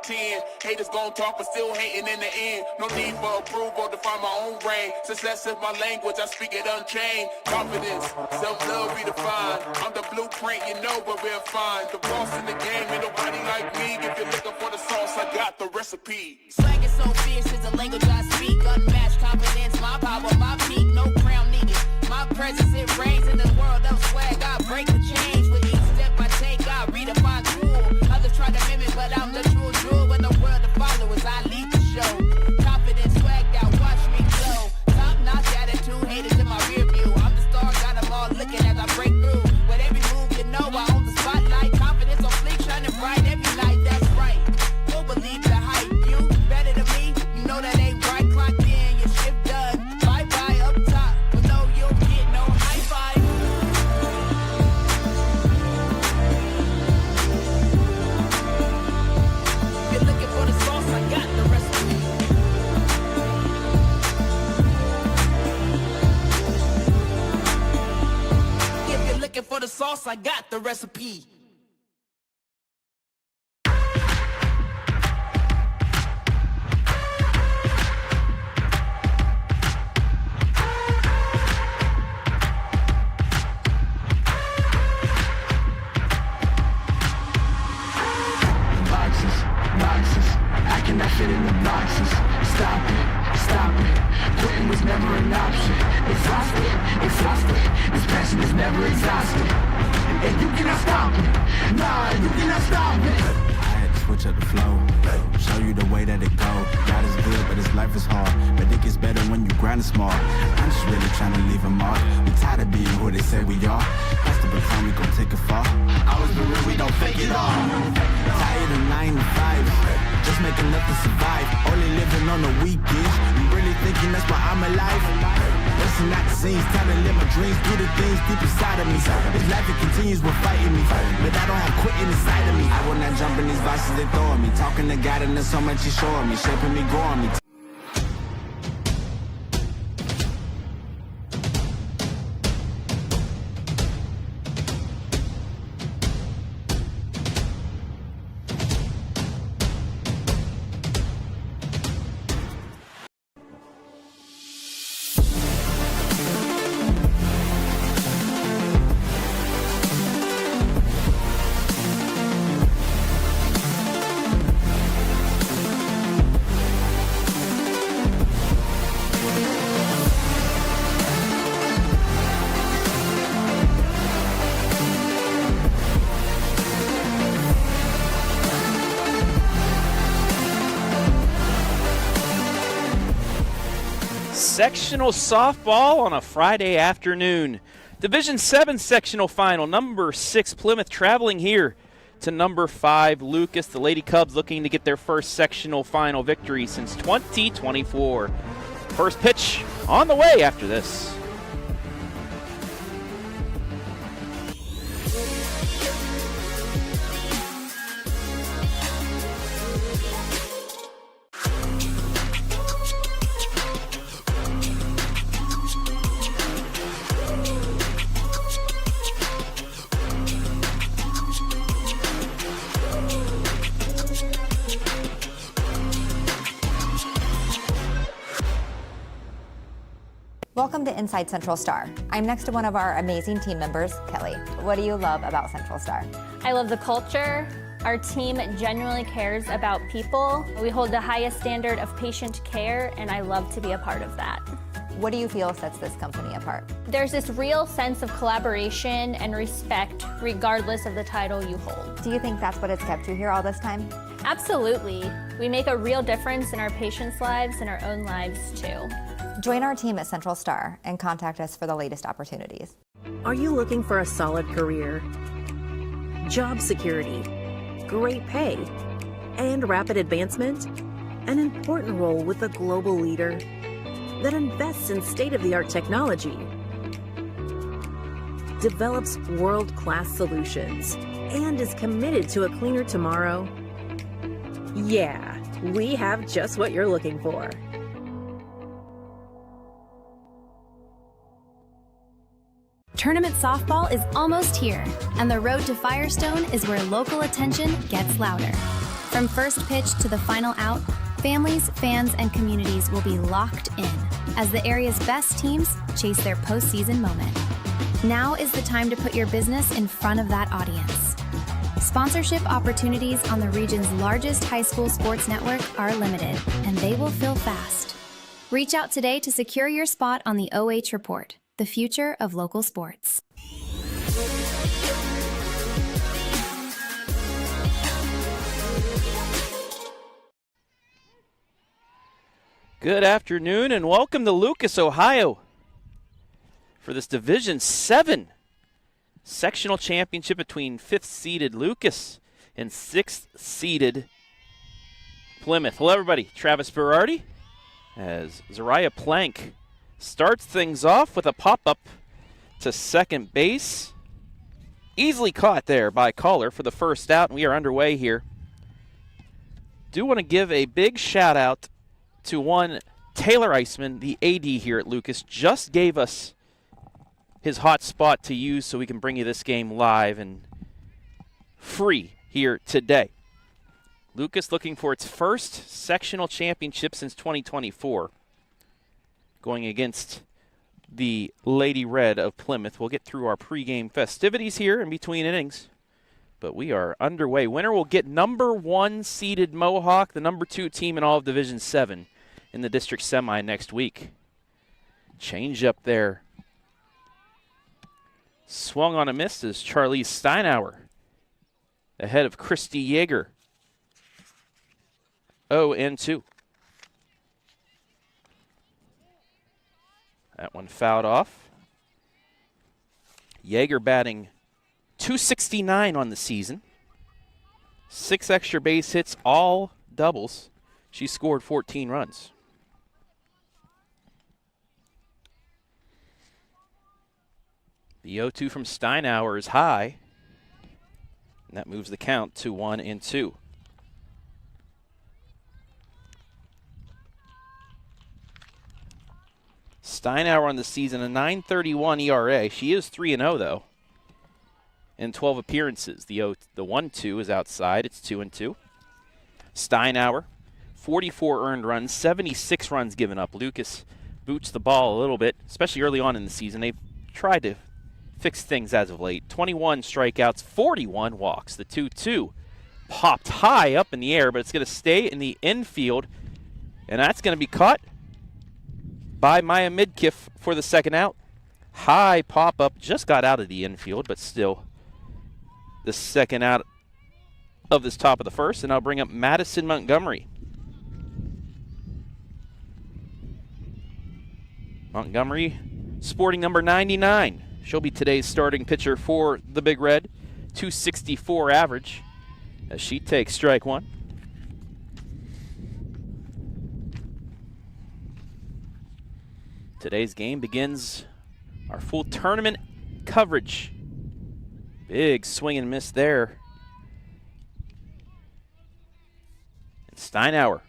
10. Haters gon' talk, but still hating in the end. No need for approval to find my own reign. Success is my language, I speak it unchained. Confidence, self-love redefined. I'm the blueprint, you know, but we're fine. The boss in the game, ain't nobody like me. If you're looking for the sauce, I got the recipe. Swag is so fierce, is the language I speak. Unmatched confidence, my power, my peak. No crown needed. My presence, it reigns in the world of swag. I break the change with each step I take. I redefine cool. Others try to mimic, but I'm the true jewel. When the world of followers, I lead the show. Confidence, swagged out, watch me glow. Top notch attitude, haters in my rear view. I'm the star, got them all looking as I break through. With every move, you know I own the spotlight. Confidence on fleek, shining bright every night. That's right. Who believe the hype? You better than me? You know that ain't right. Clocked in, your shift done. Bye bye up top. But no, you'll get no high five. If you're looking for the sauce, I got the recipe. If you're looking for the sauce, I got the recipe. I cannot fit in the boxes. Stop it. Quitting was never an option. Exhausted. This passion is never exhausted. And you cannot stop it. Nah, you cannot stop it. I had to switch up the flow, show you the way that it go. God is good, but his life is hard. But it gets better when you grind it smart. I'm just really trying to leave a mark. We tired of being who they say we are. That's the baton, we gon' take it far. Always been real, we don't fake it all. Tired of 9 to 5, just making enough to survive. Only living on the weekends. You really thinking that's why I'm alive? Listen, not the scenes, time to live my dreams, do the things deep inside of me. This life, it continues with fighting me, but I don't have quitting inside of me. I will not jump in these vices they throwing me. Talking to God and there's so much he's showing me, shaping me, growing me. Sectional softball on a Friday afternoon. Division 7 sectional final. Number 6 Plymouth traveling here to number 5 Lucas. The Lady Cubs looking to get their first sectional final victory since 2024. First pitch on the way after this. Welcome to Inside Central Star. I'm next to one of our amazing team members, Kelly. What do you love about Central Star? I love the culture. Our team genuinely cares about people. We hold the highest standard of patient care, and I love to be a part of that. What do you feel sets this company apart? There's this real sense of collaboration and respect, regardless of the title you hold. Do you think that's what has kept you here all this time? Absolutely. We make a real difference in our patients' lives and our own lives, too. Join our team at Central Star and contact us for the latest opportunities. Are you looking for a solid career, job security, great pay, and rapid advancement? An important role with a global leader that invests in state-of-the-art technology, develops world-class solutions, and is committed to a cleaner tomorrow? Yeah, we have just what you're looking for. Tournament softball is almost here, and the road to Firestone is where local attention gets louder. From first pitch to the final out, families, fans, and communities will be locked in as the area's best teams chase their postseason moment. Now is the time to put your business in front of that audience. Sponsorship opportunities on the region's largest high school sports network are limited, and they will fill fast. Reach out today to secure your spot on the OH Report, the future of local sports. Good afternoon and welcome to Lucas, Ohio for this Division 7 Sectional Championship between 5th-seeded Lucas and 6th-seeded Plymouth. Hello, everybody. Travis Berardi as Zariah Plank starts things off with a pop-up to second base. Easily caught there by Caller for the first out, and we are underway here. Do want to give a big shout-out to one Taylor Eisman, the AD here at Lucas, just gave us his hot spot to use so we can bring you this game live and free here today. Lucas looking for its first sectional championship since 2024, going against the Lady Red of Plymouth. We'll get through our pregame festivities here in between innings, but we are underway. Winner will get number 1 seeded Mohawk, the number 2 team in all of Division 7 in the district semi next week. Change up there. Swung on a miss is Charlize Steinauer ahead of Christy Yeager. 0-2. That one fouled off. Yeager batting .269 on the season. 6 extra base hits, all doubles. She scored 14 runs. The 0-2 from Steinauer is high, and that moves the count to 1-2. Steinauer on the season, a .931 ERA. She is 3-0, though, in 12 appearances. The 1-2 is outside. It's 2-2. Steinauer, 44 earned runs, 76 runs given up. Lucas boots the ball a little bit, especially early on in the season. They've tried to fix things as of late. 21 strikeouts, 41 walks. The 2-2 popped high up in the air, but it's going to stay in the infield, and that's going to be caught by Maya Midkiff for the second out. High pop-up, just got out of the infield, but still the second out of this top of the first, and I'll bring up Madison Montgomery. Montgomery sporting number 99. She'll be today's starting pitcher for the Big Red. .264 average as she takes strike one. Today's game begins our full tournament coverage. Big swing and miss there. And Steinauer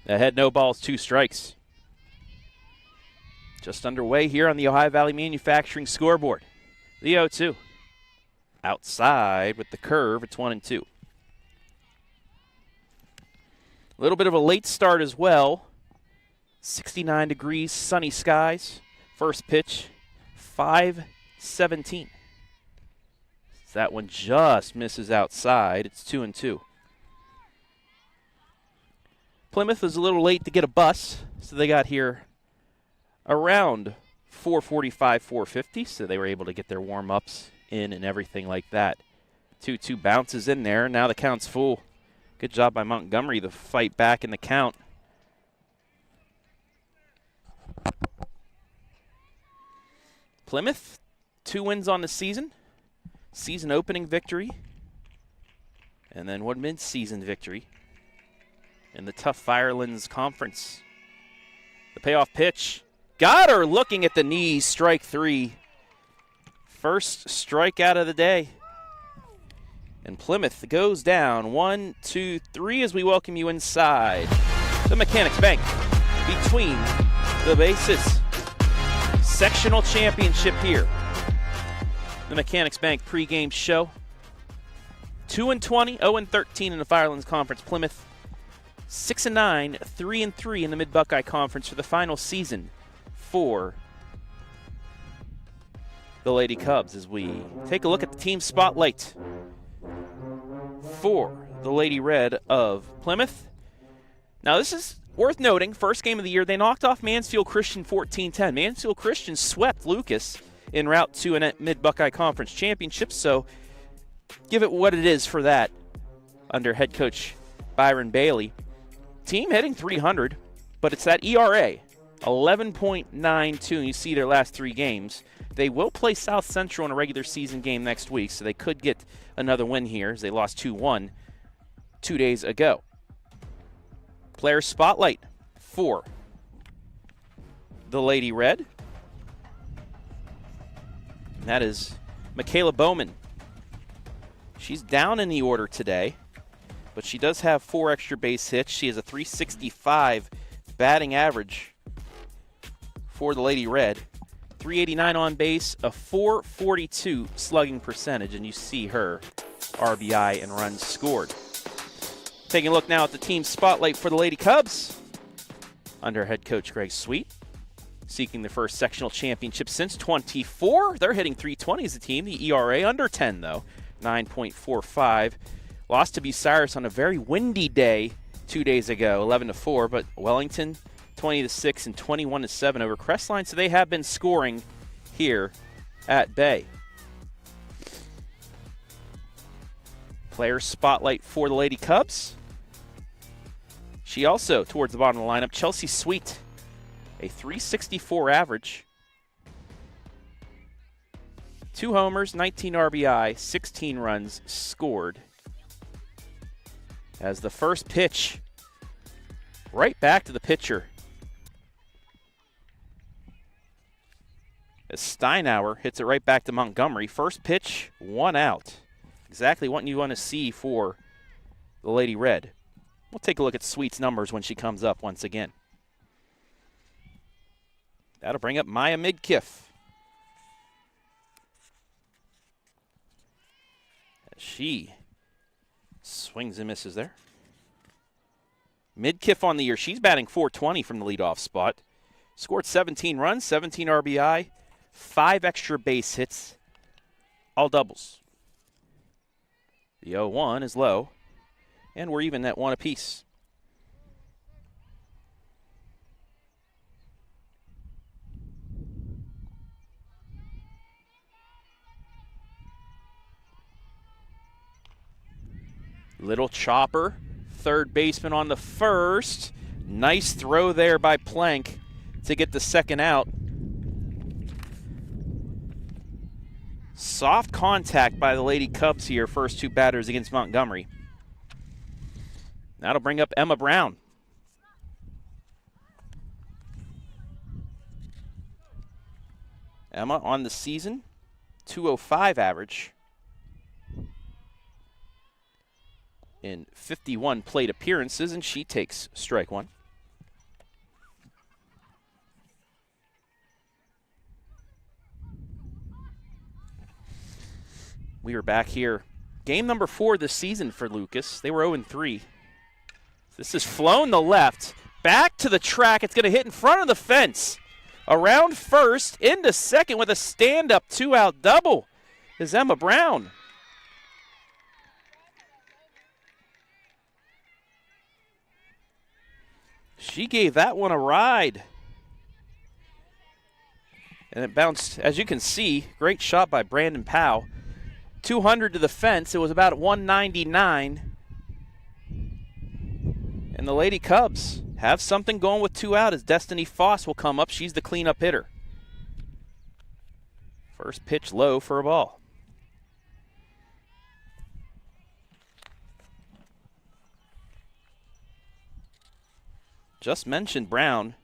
ahead, no balls, 2 strikes. Just underway here on the Ohio Valley Manufacturing scoreboard. The 0-2. Outside with the curve, it's 1-2. A little bit of a late start as well. 69 degrees, sunny skies. First pitch, 5-17. That one just misses outside. It's 2-2. Plymouth was a little late to get a bus, so they got here around 4:45, 4:50, so they were able to get their warm-ups in and everything like that. 2-2 bounces in there. Now the count's full. Good job by Montgomery to fight back in the count. Plymouth, 2 wins on the season. Season opening victory. And then one mid-season victory in the tough Firelands Conference. The payoff pitch. Got her looking at the knees, strike 3. First strikeout of the day. And Plymouth goes down 1, 2, 3 as we welcome you inside the Mechanics Bank between the bases. Sectional championship here. The Mechanics Bank pregame show. 2-20, 0-13 in the Firelands Conference. Plymouth 6-9, 3-3 in the Mid-Buckeye Conference for the final season for the Lady Cubs as we take a look at the team spotlight for the Lady Red of Plymouth. Now this is worth noting, first game of the year, they knocked off Mansfield Christian 14-10. Mansfield Christian swept Lucas en route to a Mid-Buckeye Conference Championship, so give it what it is for that under head coach Byron Bailey. Team hitting .300, but it's that ERA, 11.92, and you see their last 3 games. They will play South Central in a regular season game next week, so they could get another win here as they lost 2-1 2 days ago. Player spotlight for the Lady Red. And that is Michaela Bowman. She's down in the order today, but she does have 4 extra base hits. She has a .365 batting average for the Lady Red. .389 on base, a .442 slugging percentage, and you see her RBI and runs scored. Taking a look now at the team spotlight for the Lady Cubs under head coach Greg Sweet. Seeking the first sectional championship since '24. They're hitting .320 as a team. The ERA under 10, though, 9.45. Lost to Bucyrus on a very windy day 2 days ago, 11-4, but Wellington 20-6 and 21-7 over Crestline, so they have been scoring here at Bay. Player spotlight for the Lady Cubs. She also, towards the bottom of the lineup, Chelsea Sweet, a .364 average. 2 homers, 19 RBI, 16 runs scored. As the first pitch, right back to the pitcher. As Steinauer hits it right back to Montgomery. First pitch, 1 out. Exactly what you want to see for the Lady Red. We'll take a look at Sweet's numbers when she comes up once again. That'll bring up Maya Midkiff. As she swings and misses there. Midkiff on the year. She's batting .420 from the leadoff spot. Scored 17 runs, 17 RBI, 5 extra base hits, all doubles. The 0-1 is low, and we're even at 1 apiece. Little chopper, third baseman on the first. Nice throw there by Plank to get the second out. Soft contact by the Lady Cubs here, first 2 batters against Montgomery. That'll bring up Emma Brown. Emma on the season, .205 average in 51 plate appearances, and she takes strike 1. We are back here. Game number 4 this season for Lucas. They were 0-3. This is flown the left. Back to the track. It's going to hit in front of the fence. Around first, into second with a stand-up 2-out double is Emma Brown. She gave that one a ride. And it bounced, as you can see, great shot by Brandon Powell. 200 to the fence. It was about 199. And the Lady Cubs have something going with 2 out as Destiny Foss will come up. She's the cleanup hitter. First pitch low for a ball. Just mentioned Brown.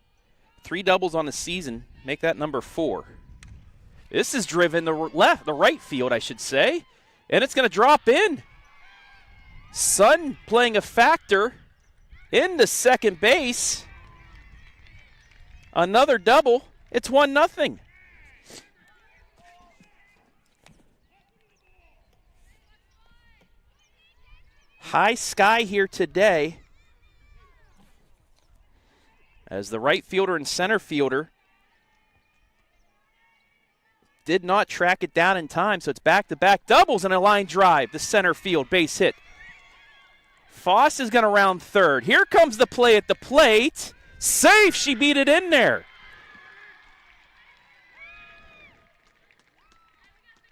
3 doubles on the season. Make that number 4. This is driven the right field, I should say. And it's going to drop in. Sun playing a factor into second base. Another double. It's 1-0. High sky here today as the right fielder and center fielder did not track it down in time, so it's back-to-back doubles and a line drive. The center field base hit. Foss is going to round third. Here comes the play at the plate. Safe. She beat it in there.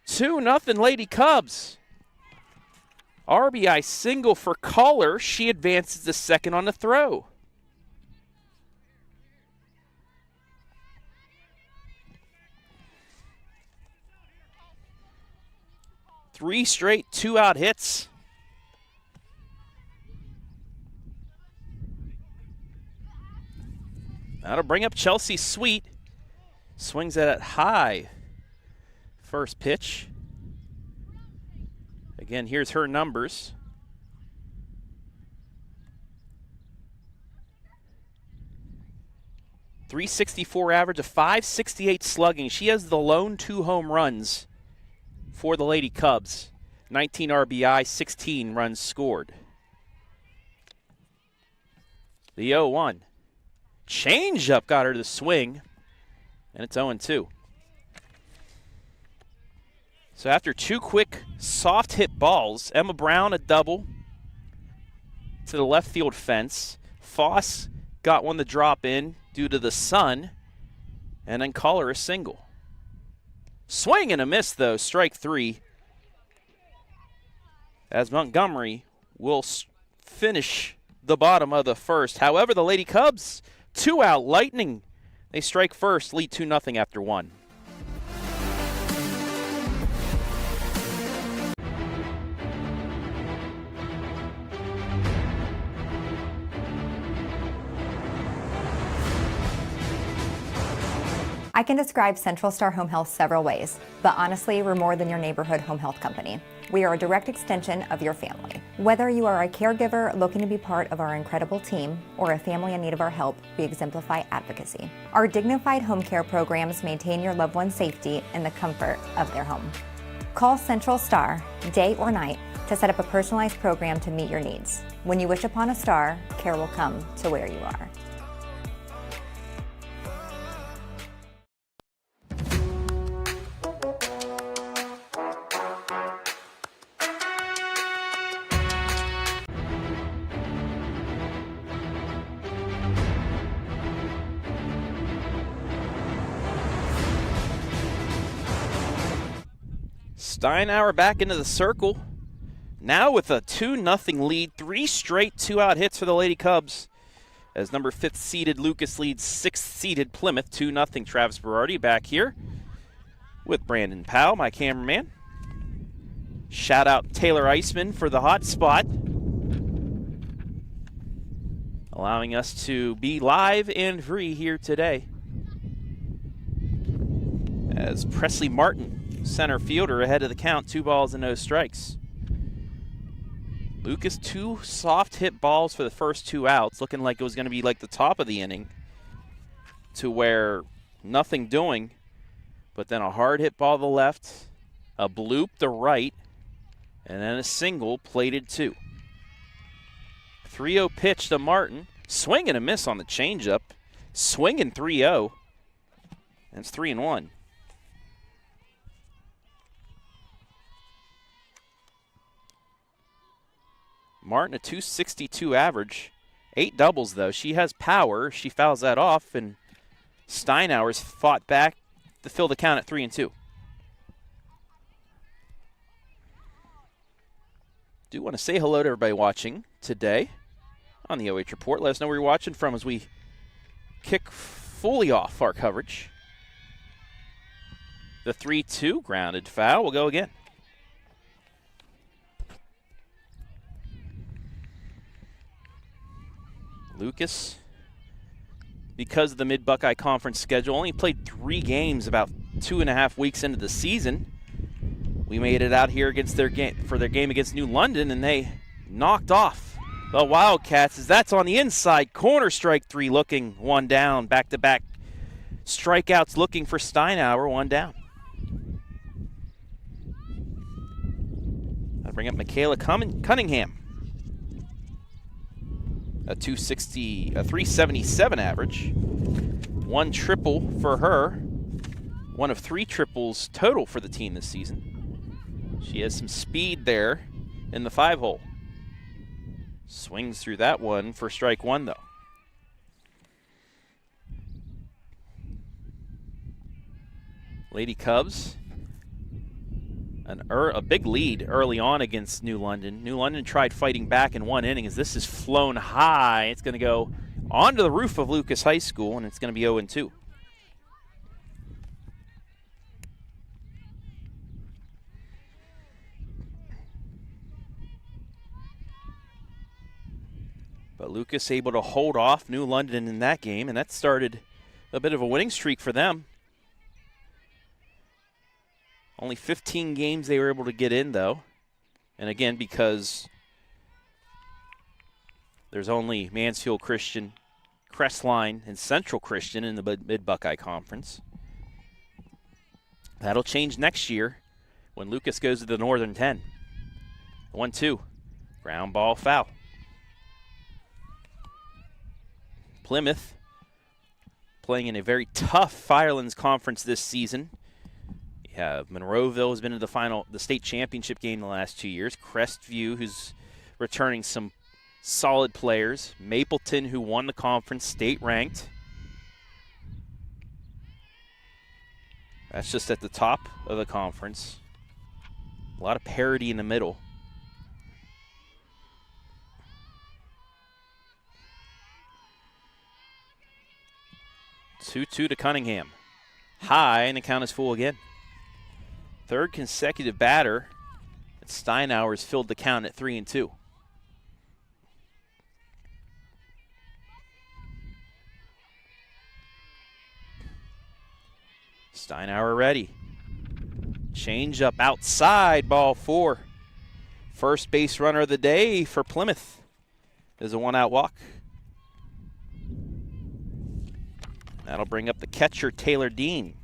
2-0 Lady Cubs. RBI single for Caller. She advances to second on the throw. Three straight two-out hits. That'll bring up Chelsea Sweet. Swings at it high. First pitch. Again, here's her numbers. .364 average, a .568 slugging. She has the lone 2 home runs for the Lady Cubs. 19 RBI, 16 runs scored. The 0-1. Change-up got her to swing, and it's 0-2. So after 2 quick soft hit balls, Emma Brown a double to the left field fence. Foss got one to drop in due to the sun, and then Caller a single. Swing and a miss, though, strike 3. As Montgomery will finish the bottom of the first. However, the Lady Cubs, 2 out, Lightning. They strike first, lead 2-0 after 1. I can describe Central Star Home Health several ways, but honestly, we're more than your neighborhood home health company. We are a direct extension of your family. Whether you are a caregiver looking to be part of our incredible team or a family in need of our help, we exemplify advocacy. Our dignified home care programs maintain your loved one's safety in the comfort of their home. Call Central Star, day or night, to set up a personalized program to meet your needs. When you wish upon a star, care will come to where you are. Steinauer back into the circle. Now with a 2-0 lead, 3 straight 2-out hits for the Lady Cubs. As number 5th seeded Lucas leads 6th seeded Plymouth, 2-0. Travis Berardi back here with Brandon Powell, my cameraman. Shout out Taylor Eisman for the hot spot, allowing us to be live and free here today. As Presley Martin, center fielder, ahead of the count, 2 balls and no strikes. Lucas, 2 soft hit balls for the first 2 outs, looking like it was going to be like the top of the inning to where nothing doing, but then a hard hit ball to the left, a bloop to right, and then a single plated 2. 3-0 pitch to Martin, swing and a miss on the changeup, swinging 3-0, and it's 3-1. Martin, a .262 average. 8 doubles, though. She has power. She fouls that off, and Steinauer's fought back to fill the count at 3-2. Do want to say hello to everybody watching today on the OH Report. Let us know where you're watching from as we kick fully off our coverage. The 3-2 grounded foul. We'll go again. Lucas, because of the Mid-Buckeye Conference schedule, only played 3 games about 2.5 weeks into the season. We made it out here against their game for their game against New London, and they knocked off the Wildcats as that's on the inside corner. Strike 3, looking 1 down. Back-to-back strikeouts looking for Steinauer, 1 down. I'll bring up Michaela Cunningham. a 377 average. 1 triple for her. 1 of 3 triples total for the team this season. She has some speed there in the 5-hole. Swings through that one for strike 1, though. Lady Cubs, a big lead early on against New London. New London tried fighting back in 1 inning as this is flown high. It's going to go onto the roof of Lucas High School, and it's going to be 0-2. But Lucas able to hold off New London in that game, and that started a bit of a winning streak for them. Only 15 games they were able to get in, though. And again, because there's only Mansfield Christian, Crestline, and Central Christian in the Mid-Buckeye Conference. That'll change next year when Lucas goes to the Northern 10. 1-2. Ground ball foul. Plymouth playing in a very tough Firelands Conference this season. You have Monroeville has been to the state championship game the last 2 years. Crestview, who's returning some solid players. Mapleton, who won the conference, state ranked. That's just at the top of the conference. A lot of parity in the middle. Two to Cunningham. High, and the count is full again. Third consecutive batter. Steinauer's filled the count at 3-2. Steinauer ready. Change up outside, ball 4. First base runner of the day for Plymouth is a 1-out walk. That'll bring up the catcher, Taylor Dean.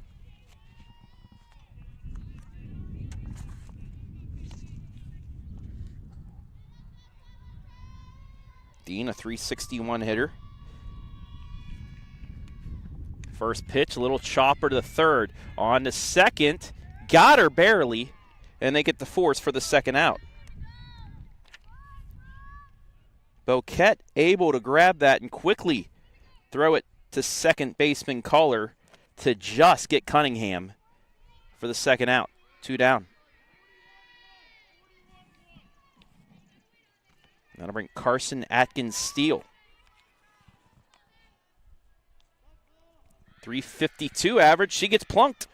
Dean, a .361 hitter. First pitch, a little chopper to the third. On to second, got her barely, and they get the force for the 2nd out. Boquette able to grab that and quickly throw it to second baseman Kohler to just get Cunningham for the 2nd out. 2 down. That'll bring Carson Atkins Steele. .352 average. She gets plunked.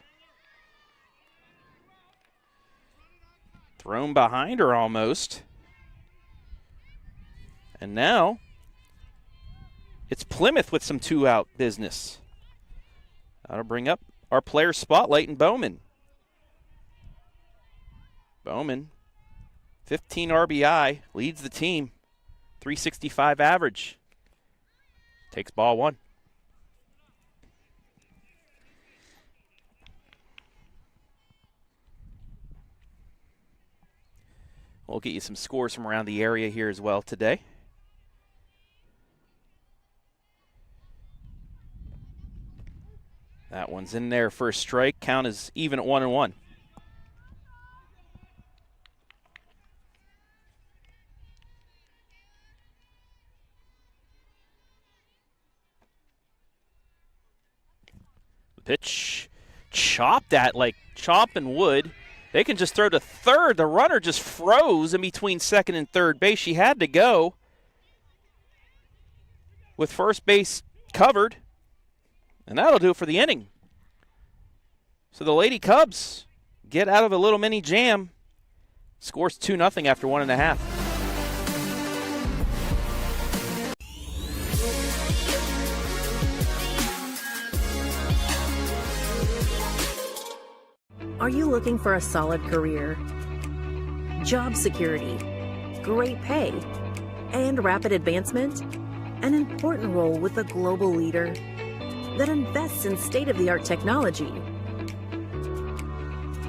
Thrown behind her almost. And now it's Plymouth with some 2-out business. That'll bring up our player spotlight in Bowman. Bowman, 15 RBI, leads the team. .365 average. Takes ball 1. We'll get you some scores from around the area here as well today. That one's in there for a strike. Count is even at 1-1. The pitch chopped at like chopping wood. They can just throw to third. The runner just froze in between second and third base. She had to go with first base covered. And that'll do it for the inning. So the Lady Cubs get out of a little mini jam. Scores 2-0 after 1.5. Are you looking for a solid career, job security, great pay, and rapid advancement? An important role with a global leader that invests in state-of-the-art technology,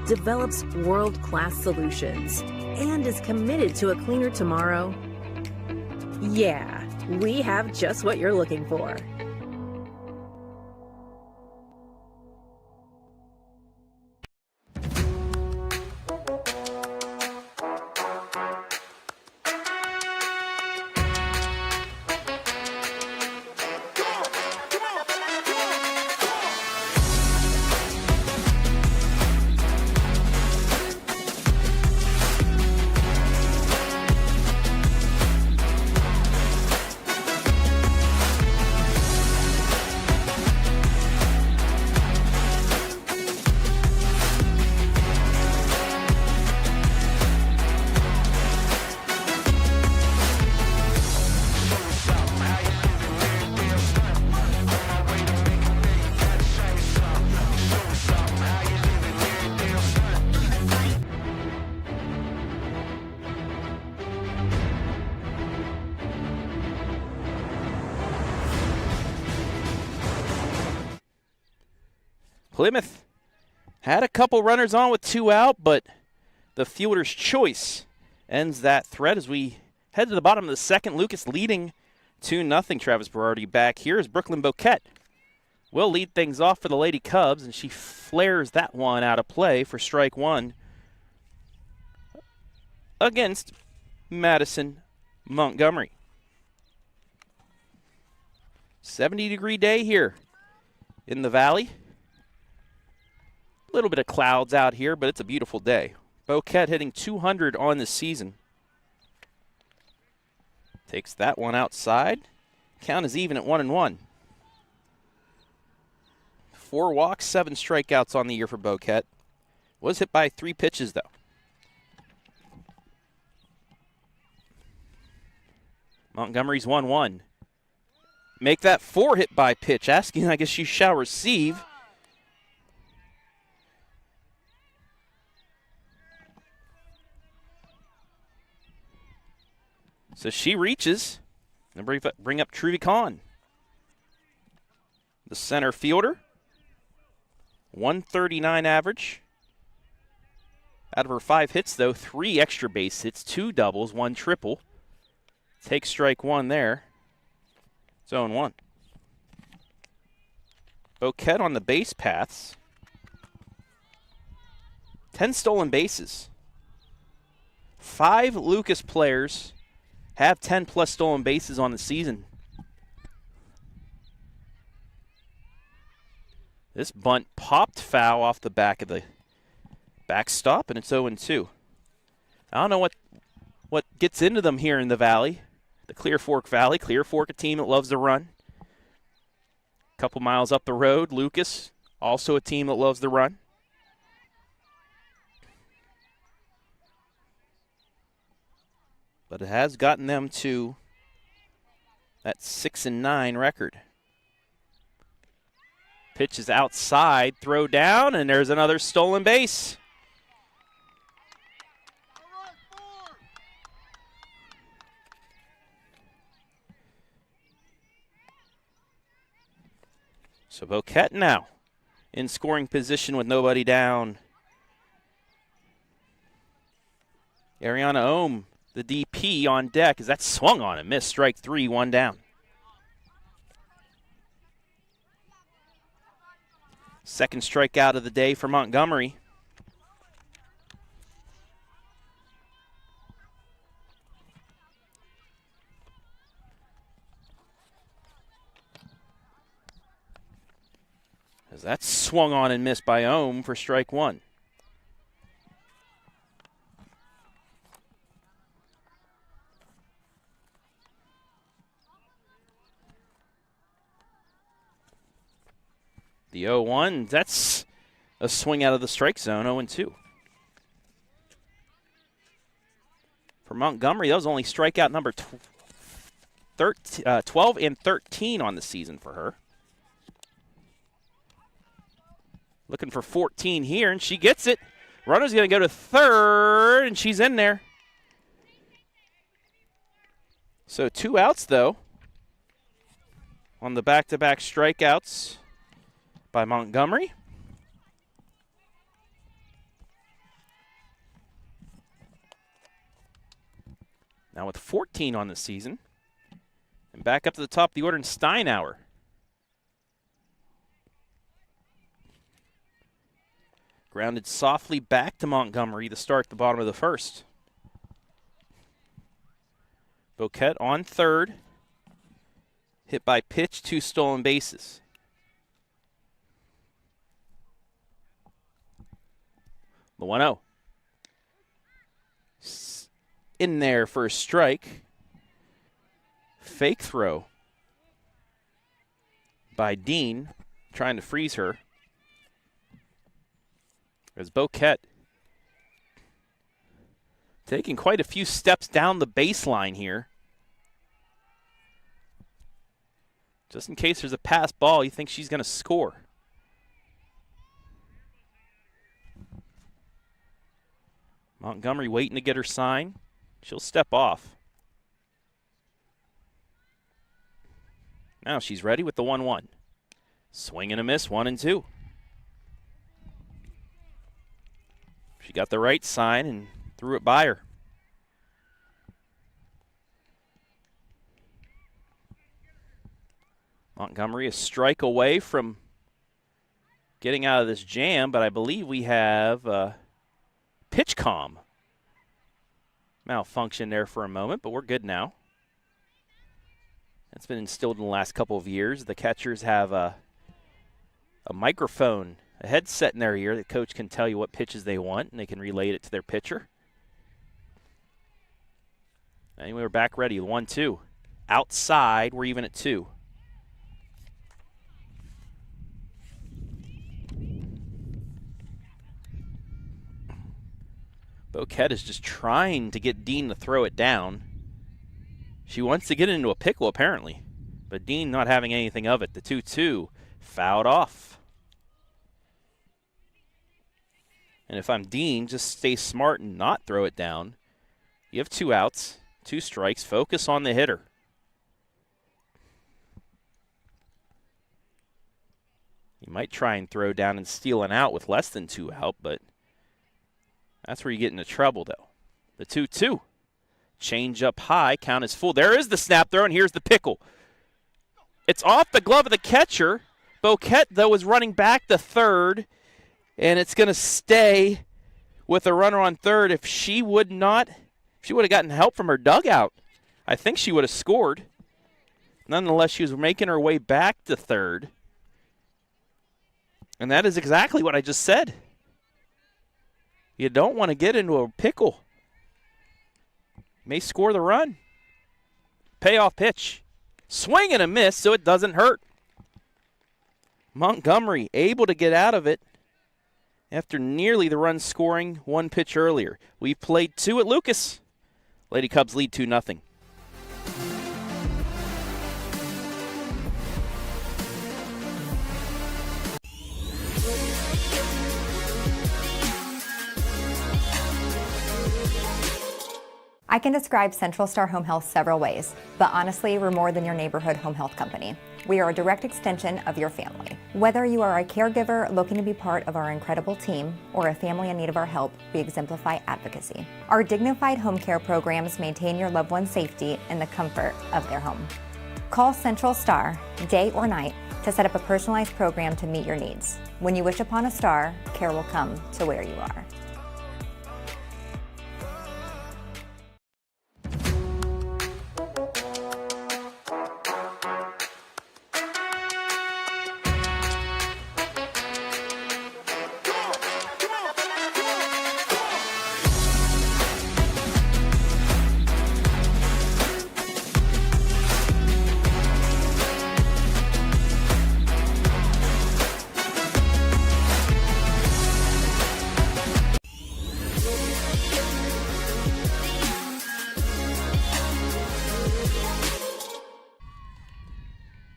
develops world-class solutions, and is committed to a cleaner tomorrow? Yeah, we have just what you're looking for. Plymouth had a couple runners on with 2 out, but the fielder's choice ends that threat as we head to the bottom of the second. Lucas leading 2-0. Travis Berardi back here as Brooklyn Boquette will lead things off for the Lady Cubs, and she flares that one out of play for strike one against Madison Montgomery. 70-degree day here in the valley. A little bit of clouds out here, but it's a beautiful day. Boquette hitting 200 on the season. Takes that one outside. Count is even at 1-1. 4 walks, 7 strikeouts on the year for Boquette. Was hit by 3 pitches, though. Montgomery's 1-1. Make that 4 hit by pitch. Asking, I guess you shall receive. So she reaches and bring up Trudy Kahn. The center fielder. 139 average. Out of her 5 hits, though, 3 extra base hits, 2 doubles, 1 triple. Takes strike one there. 0-1. Boquette on the base paths. 10 stolen bases. 5 Lucas players have 10-plus stolen bases on the season. This bunt popped foul off the back of the backstop, and it's 0-2. I don't know what gets into them here in the valley, the Clear Fork Valley. Clear Fork, a team that loves to run. A couple miles up the road, Lucas, also a team that loves to run. But it has gotten them to that 6-9 record. Pitch is outside, throw down, and there's another stolen base. So Boquette now in scoring position with nobody down. Ariana Ohm, the DP, on deck as that swung on and missed. Strike 3, 1 down. Second strikeout of the day for Montgomery. As that swung on and missed by Ohm for strike 1. The 0-1, that's a swing out of the strike zone, 0-2. For Montgomery, that was only strikeout number 12 and 13 on the season for her. Looking for 14 here, and she gets it. Runner's going to go to third, and she's in there. So 2 outs, though, on the back-to-back strikeouts by Montgomery. Now with 14 on the season. And back up to the top of the order in Steinauer. Grounded softly back to Montgomery to start the bottom of the first. Boquette on third. Hit by pitch, 2 stolen bases. The 1-0. In there for a strike. Fake throw by Dean, trying to freeze her. As Boquette taking quite a few steps down the baseline here. Just in case there's a pass ball, you think she's going to score. Montgomery waiting to get her sign. She'll step off. Now she's ready with the 1-1. Swing and a miss, 1-2. She got the right sign and threw it by her. Montgomery a strike away from getting out of this jam, but I believe we have pitch comm malfunction there for a moment, but we're good now. That's been instilled in the last couple of years. The catchers have a microphone, a headset in their ear that coach can tell you what pitches they want, and they can relay it to their pitcher. Anyway, we're back ready. 1-2. Outside, we're even at 2. Boquette is just trying to get Dean to throw it down. She wants to get into a pickle, apparently. But Dean not having anything of it. The 2-2 fouled off. And if I'm Dean, just stay smart and not throw it down. You have 2 outs, 2 strikes. Focus on the hitter. You might try and throw down and steal an out with less than 2 out, but that's where you get into trouble, though. The 2-2. Change up high. Count is full. There is the snap throw, and here's the pickle. It's off the glove of the catcher. Boquette, though, is running back to third, and it's going to stay with a runner on third. If she would have gotten help from her dugout, I think she would have scored. Nonetheless, she was making her way back to third. And that is exactly what I just said. You don't want to get into a pickle. May score the run. Payoff pitch. Swing and a miss, so it doesn't hurt. Montgomery able to get out of it after nearly the run scoring 1 pitch earlier. We've played 2 at Lucas. Lady Cubs lead 2-0. I can describe Central Star Home Health several ways, but honestly, we're more than your neighborhood home health company. We are a direct extension of your family. Whether you are a caregiver looking to be part of our incredible team or a family in need of our help, we exemplify advocacy. Our dignified home care programs maintain your loved one's safety in the comfort of their home. Call Central Star, day or night, to set up a personalized program to meet your needs. When you wish upon a star, care will come to where you are.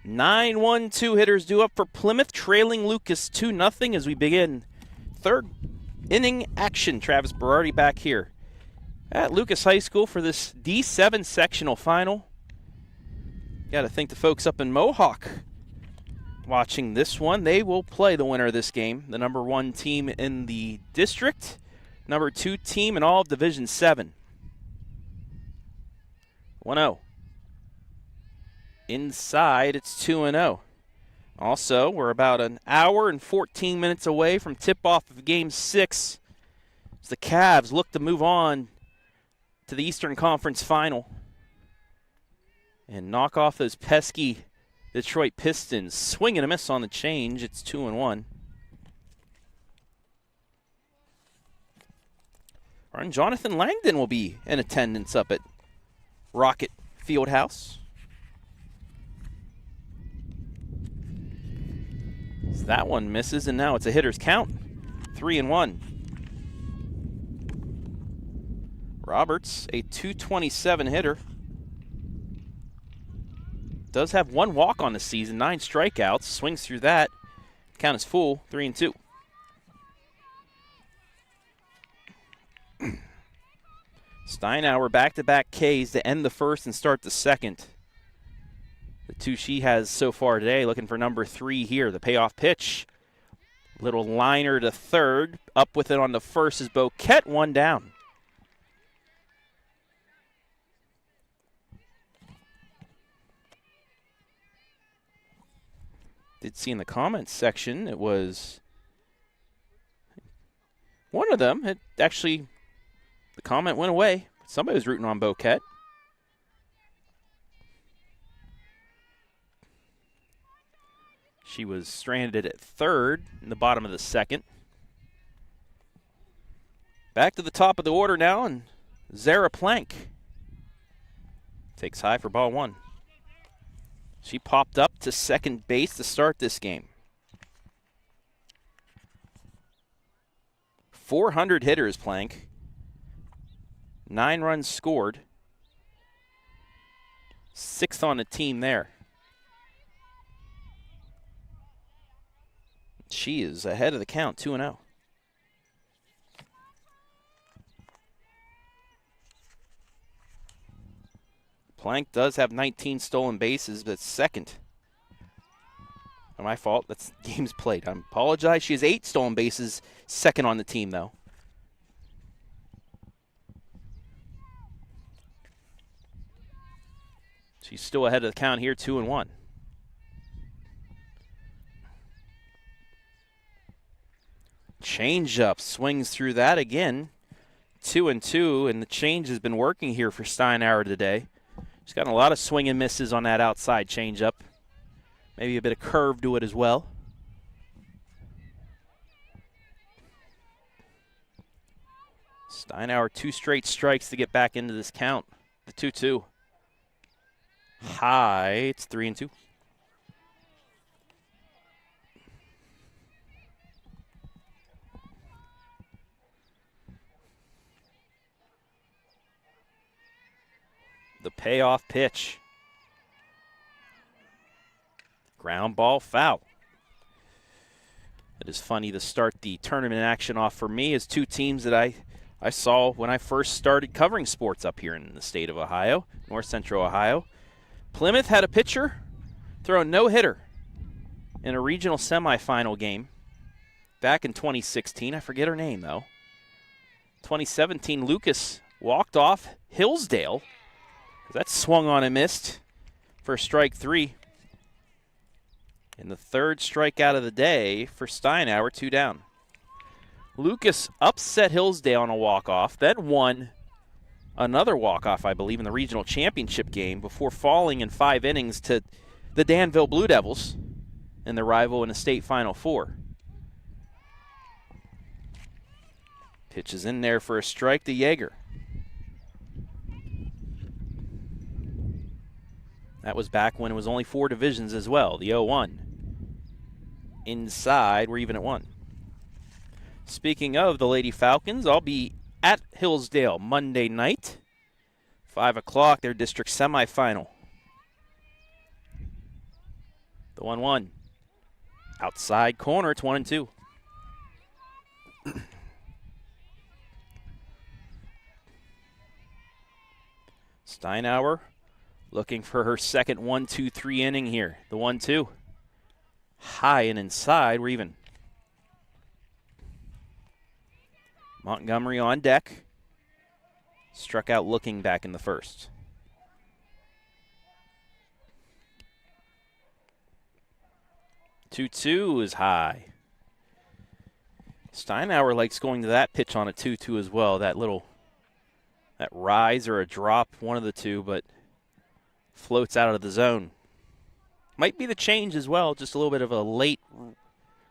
Nine 1-2 hitters due up for Plymouth, trailing Lucas 2-0 as we begin third inning action. Travis Berardi back here at Lucas High School for this D7 sectional final. Got to thank the folks up in Mohawk watching this one. They will play the winner of this game, the number 1 team in the district, number 2 team in all of Division 7. 1-0. Inside, it's 2-0. Also, we're about an hour and 14 minutes away from tip-off of Game 6 as the Cavs look to move on to the Eastern Conference Final and knock off those pesky Detroit Pistons. Swing and a miss on the change. It's 2-1. And Jonathan Langdon will be in attendance up at Rocket Fieldhouse. So that one misses, and now it's a hitter's count. 3-1. Roberts, a .227 hitter. Does have one walk on the season, 9 strikeouts. Swings through that. Count is full, 3-2. Steinauer back-to-back Ks to end the first and start the second. The two she has so far today, looking for number 3 here. The payoff pitch. Little liner to third. Up with it on the first is Boquette, one down. Did see in the comments section, it was one of them had actually, the comment went away. Somebody was rooting on Boquette. She was stranded at third in the bottom of the second. Back to the top of the order now, and Zara Plank takes high for ball 1. She popped up to second base to start this game. 400 hitters, Plank. 9 runs scored. 6th on the team there. She is ahead of the count, 2-0. Plank does have 19 stolen bases, but second. Not my fault. That's games played. I apologize. She has 8 stolen bases, second on the team, though. She's still ahead of the count here, 2-1. Change up, swings through that again. 2-2, and the change has been working here for Steinauer today. She's gotten a lot of swing and misses on that outside changeup. Maybe a bit of curve to it as well. Steinauer 2 straight strikes to get back into this count. The 2-2. High, it's 3-2. The payoff pitch. Ground ball foul. It is funny to start the tournament action off for me as 2 teams that I saw when I first started covering sports up here in the state of Ohio, north central Ohio. Plymouth had a pitcher throw a no-hitter in a regional semifinal game back in 2016. I forget her name, though. 2017, Lucas walked off Hillsdale. That swung on and missed for strike 3. And the third strikeout of the day for Steinauer, 2 down. Lucas upset Hillsdale on a walk-off, then won another walk-off, I believe, in the regional championship game before falling in 5 innings to the Danville Blue Devils and the rival in the state Final Four. Pitches in there for a strike to Yeager. That was back when it was only 4 divisions as well, the 0-1. Inside, we're even at 1. Speaking of the Lady Falcons, I'll be at Hillsdale Monday night, 5 o'clock, their district semifinal. The 1-1. Outside corner, it's 1-2. Steinauer looking for her second 1-2-3 inning here. The 1-2. High and inside. We're even. Montgomery on deck. Struck out looking back in the first. 2-2 is high. Steinauer likes going to that pitch on a 2-2 as well. That rise or a drop, one of the two, but floats out of the zone. Might be the change as well, just a little bit of a late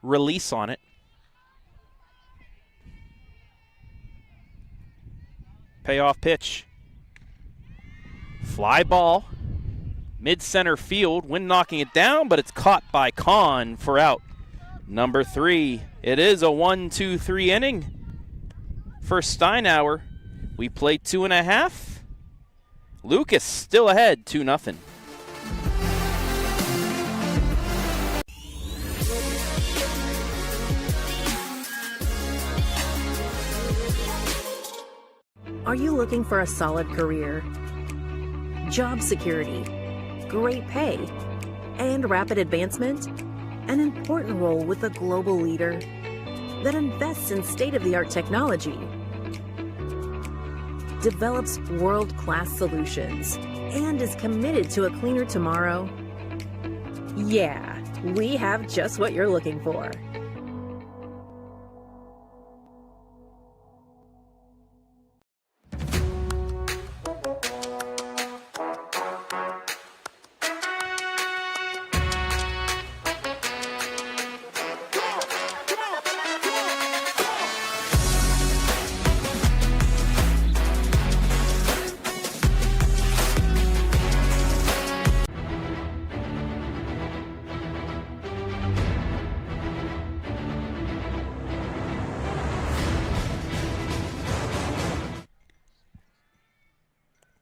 release on it. Payoff pitch. Fly ball. Mid-center field. Wind knocking it down, but it's caught by Kahn for out. Number 3. It is a 1-2-3 inning for Steinauer. We played 2.5. Lucas still ahead 2-0. Are you looking for a solid career, job security, great pay, and rapid advancement? An important role with a global leader that invests in state-of-the-art technology, develops world-class solutions, and is committed to a cleaner tomorrow? Yeah, we have just what you're looking for.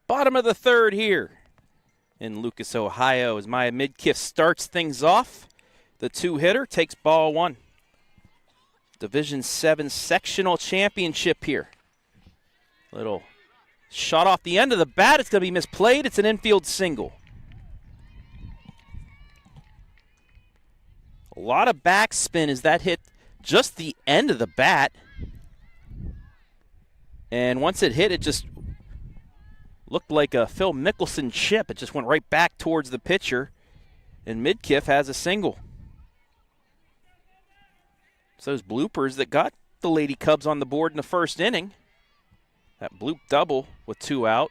Bottom of the third here in Lucas, Ohio, as Maya Midkiff starts things off. The 2-hitter takes ball 1. Division 7 Sectional Championship here. Little shot off the end of the bat. It's going to be misplayed. It's an infield single. A lot of backspin as that hit just the end of the bat. And once it hit, it just looked like a Phil Mickelson chip. It just went right back towards the pitcher, and Midkiff has a single. It's those bloopers that got the Lady Cubs on the board in the first inning. That bloop double with 2 out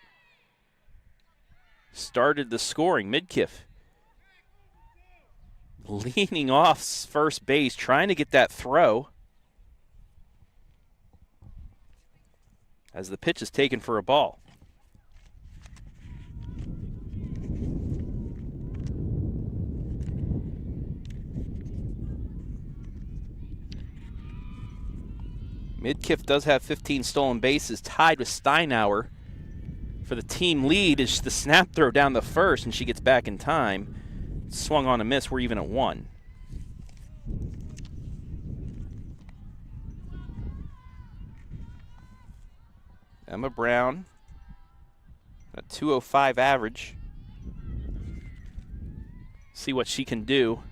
started the scoring. Midkiff leaning off first base, trying to get that throw as the pitch is taken for a ball. Midkiff does have 15 stolen bases, tied with Steinauer for the team lead. Is the snap throw down the first, and she gets back in time. Swung on a miss. We're even at 1. Emma Brown, a 205 average. See what she can do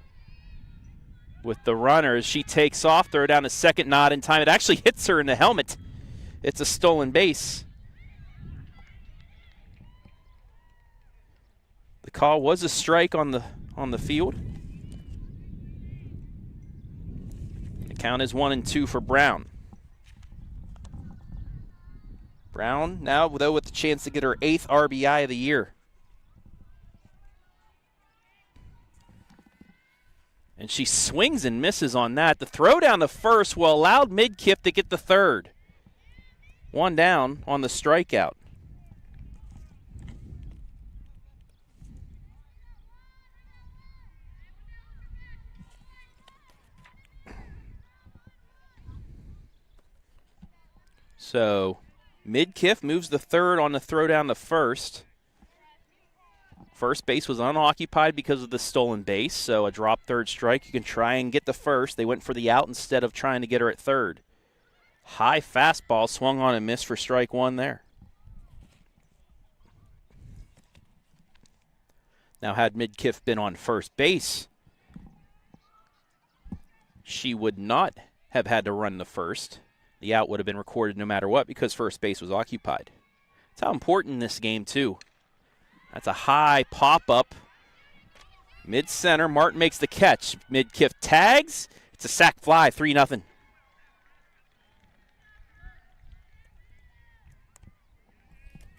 with the runner as she takes off, throw down to second, not in time. It actually hits her in the helmet. It's a stolen base. The call was a strike on the field. The count is 1-2 for Brown. Brown now, though, with the chance to get her 8th RBI of the year. And she swings and misses on that. The throw down the first will allow Midkiff to get the 3rd. 1 down on the strikeout. So Midkiff moves the 3rd on the throw down the first. First base was unoccupied because of the stolen base, so a drop 3rd strike. You can try and get the first. They went for the out instead of trying to get her at 3rd. High fastball swung on and missed for strike 1 there. Now, had Midkiff been on first base, she would not have had to run the first. The out would have been recorded no matter what because first base was occupied. That's how important this game, too. That's a high pop-up Mid-center, Martin makes the catch. Mid-kiff tags. It's a sack fly, 3-0.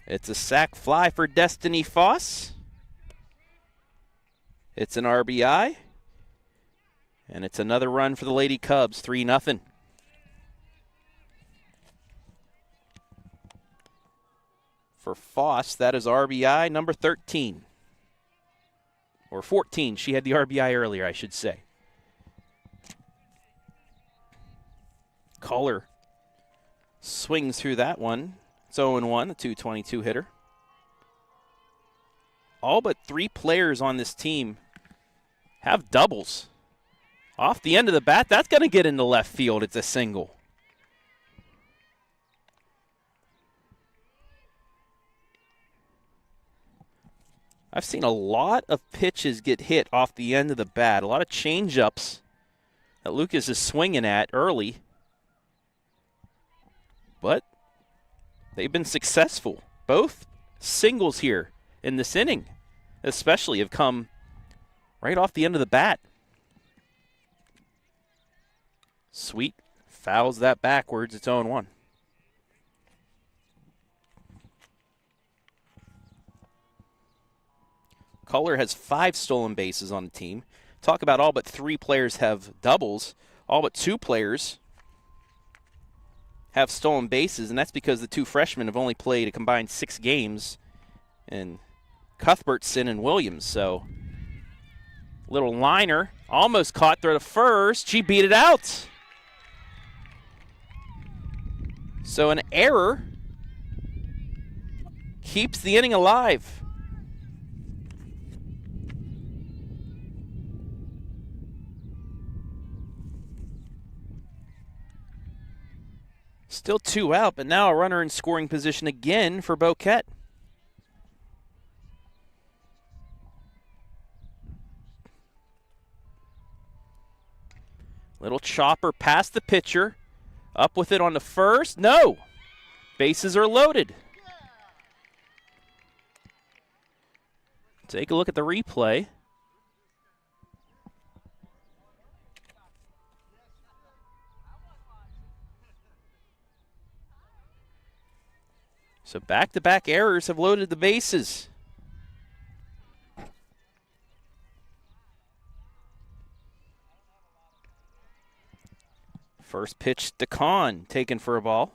It's a sack fly for Destiny Foss. It's an RBI. And it's another run for the Lady Cubs, 3-0. For Foss, that is RBI number 13. Or 14. She had the RBI earlier, I should say. Culler swings through that one. It's 0-1, the 222 hitter. All but 3 players on this team have doubles. Off the end of the bat, that's going to get into left field. It's a single. I've seen a lot of pitches get hit off the end of the bat. A lot of change-ups that Lucas is swinging at early. But they've been successful. Both singles here in this inning especially have come right off the end of the bat. Sweet fouls that backwards. It's 0-1. Culler has 5 stolen bases on the team. Talk about all but 3 players have doubles. All but 2 players have stolen bases, and that's because the 2 freshmen have only played a combined 6 games, and Cuthbertson and Williams. So, little liner, almost caught, throw to first. She beat it out. So an error keeps the inning alive. Still 2 out, but now a runner in scoring position again for Boquette. Little chopper past the pitcher. Up with it on the first. No! Bases are loaded. Take a look at the replay. So back-to-back errors have loaded the bases. First pitch to Kahn, taken for a ball.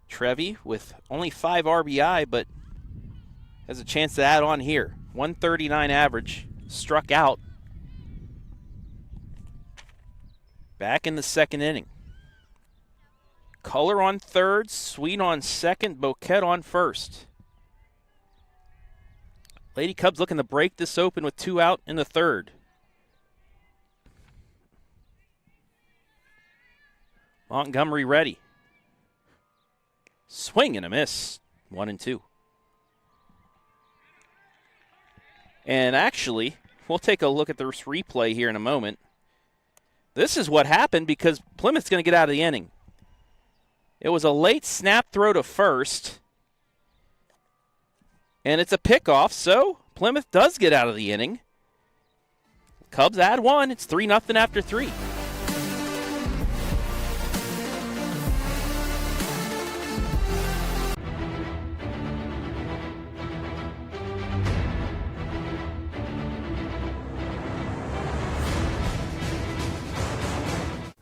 Trevi with only 5 RBI, but has a chance to add on here. 139 average, struck out. Back in the second inning. Culler on third, Sweet on second, Boquette on first. Lady Cubs looking to break this open with 2 out in the third. Montgomery ready. Swing and a miss. 1-2. And actually, we'll take a look at this replay here in a moment. This is what happened because Plymouth's going to get out of the inning. It was a late snap throw to first. And it's a pickoff, so Plymouth does get out of the inning. Cubs add 1. It's 3-0 after 3.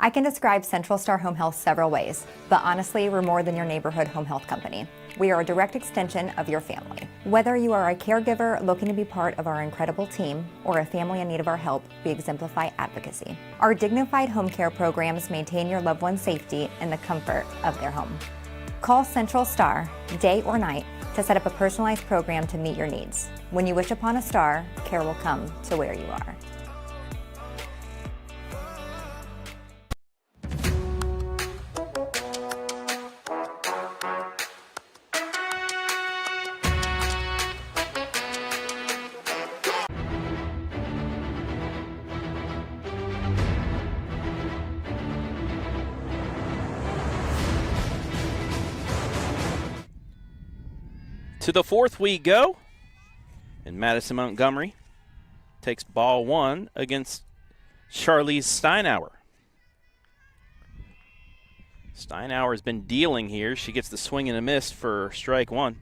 I can describe Central Star Home Health several ways, but honestly, we're more than your neighborhood home health company. We are a direct extension of your family. Whether you are a caregiver looking to be part of our incredible team or a family in need of our help, we exemplify advocacy. Our dignified home care programs maintain your loved one's safety in the comfort of their home. Call Central Star, day or night, to set up a personalized program to meet your needs. When you wish upon a star, care will come to where you are. To the fourth we go. And Madison Montgomery takes ball 1 against Charlize Steinauer. Steinauer has been dealing here. She gets the swing and a miss for strike 1.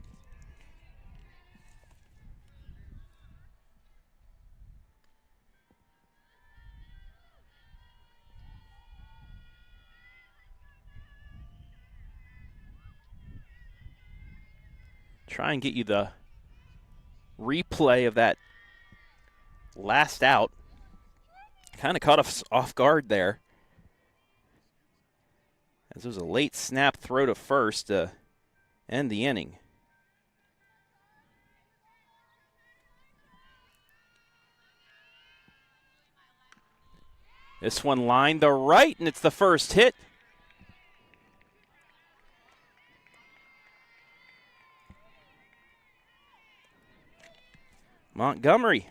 Try and get you the replay of that last out. Kind of caught us off guard there, as it was a late snap throw to first to end the inning. This one lined the right, and it's the first hit. Montgomery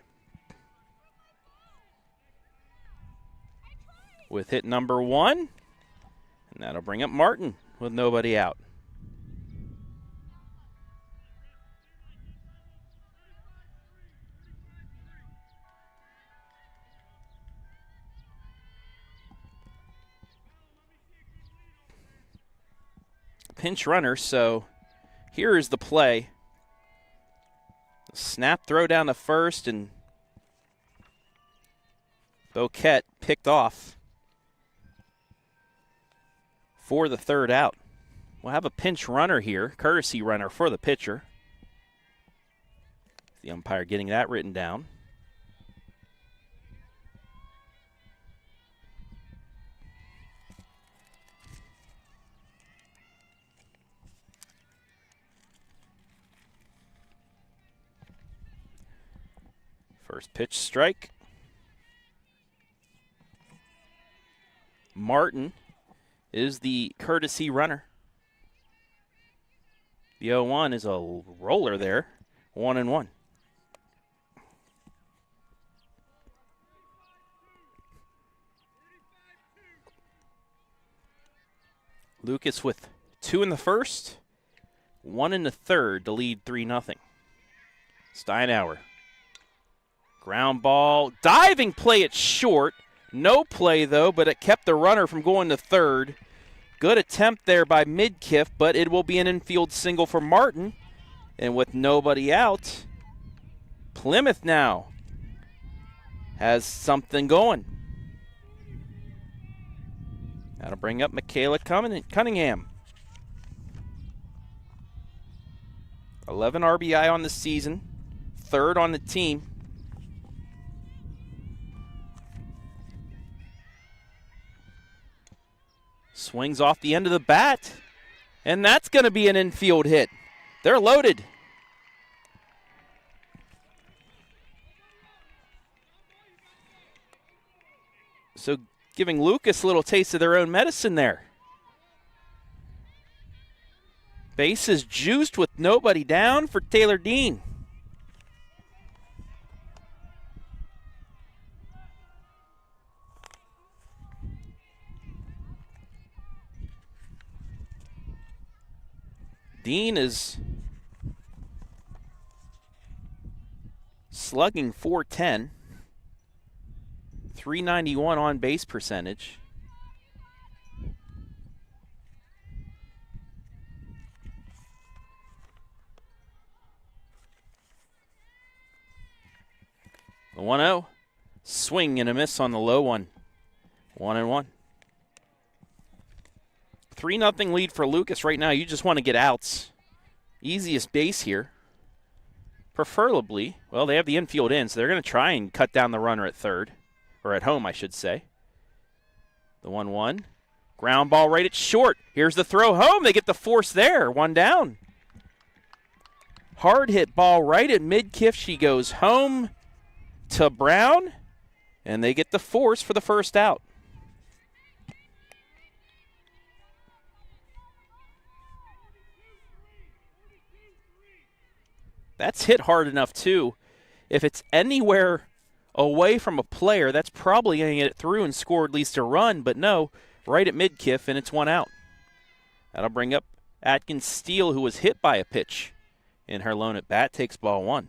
with hit number 1, and that'll bring up Martin with nobody out. Pinch runner, so here is the play. Snap throw down to first, and Boquette picked off for the third out. We'll have a pinch runner here, courtesy runner for the pitcher. The umpire getting that written down. First pitch strike. Martin is the courtesy runner. The 0-1 is a roller there. 1-1. Lucas with 2 in the first, 1 in the third to lead 3-0. Steinauer. Ground ball, diving play at short. No play, though, but it kept the runner from going to third. Good attempt there by Midkiff, but it will be an infield single for Martin. And with nobody out, Plymouth now has something going. That'll bring up Michaela Cunningham. 11 RBI on the season, 3rd on the team. Swings off the end of the bat, and that's going to be an infield hit. They're loaded. So giving Lucas a little taste of their own medicine there. Bases juiced with nobody down for Taylor Dean. Dean is slugging .410, .391 on base percentage. The 1-0, swing and a miss on the low one. 1-1. 3-0 lead for Lucas right now. You just want to get outs. Easiest base here. Preferably, well, they have the infield in, so they're going to try and cut down the runner at third. Or at home, I should say. The 1-1. Ground ball right at short. Here's the throw home. They get the force there. 1 down. Hard hit ball right at Midkiff. She goes home to Brown, and they get the force for the first out. That's hit hard enough, too. If it's anywhere away from a player, that's probably going to get it through and score at least a run. But no, right at Midkiff, and it's 1 out. That'll bring up Atkins Steele, who was hit by a pitch in her lone at bat, takes ball 1.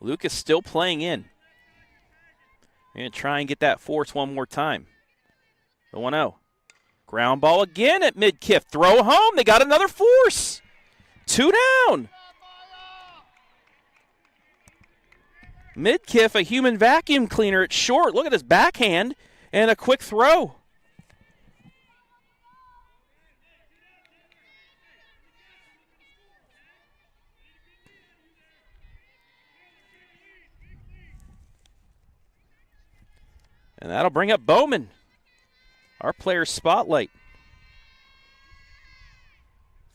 Lucas still playing in. They're going to try and get that force one more time. The 1-0. Ground ball again at mid-kiff. Throw home. They got another force. 2 down. Mid-kiff, a human vacuum cleaner at short. Look at his backhand and a quick throw. And that'll bring up Bowman, our player's spotlight.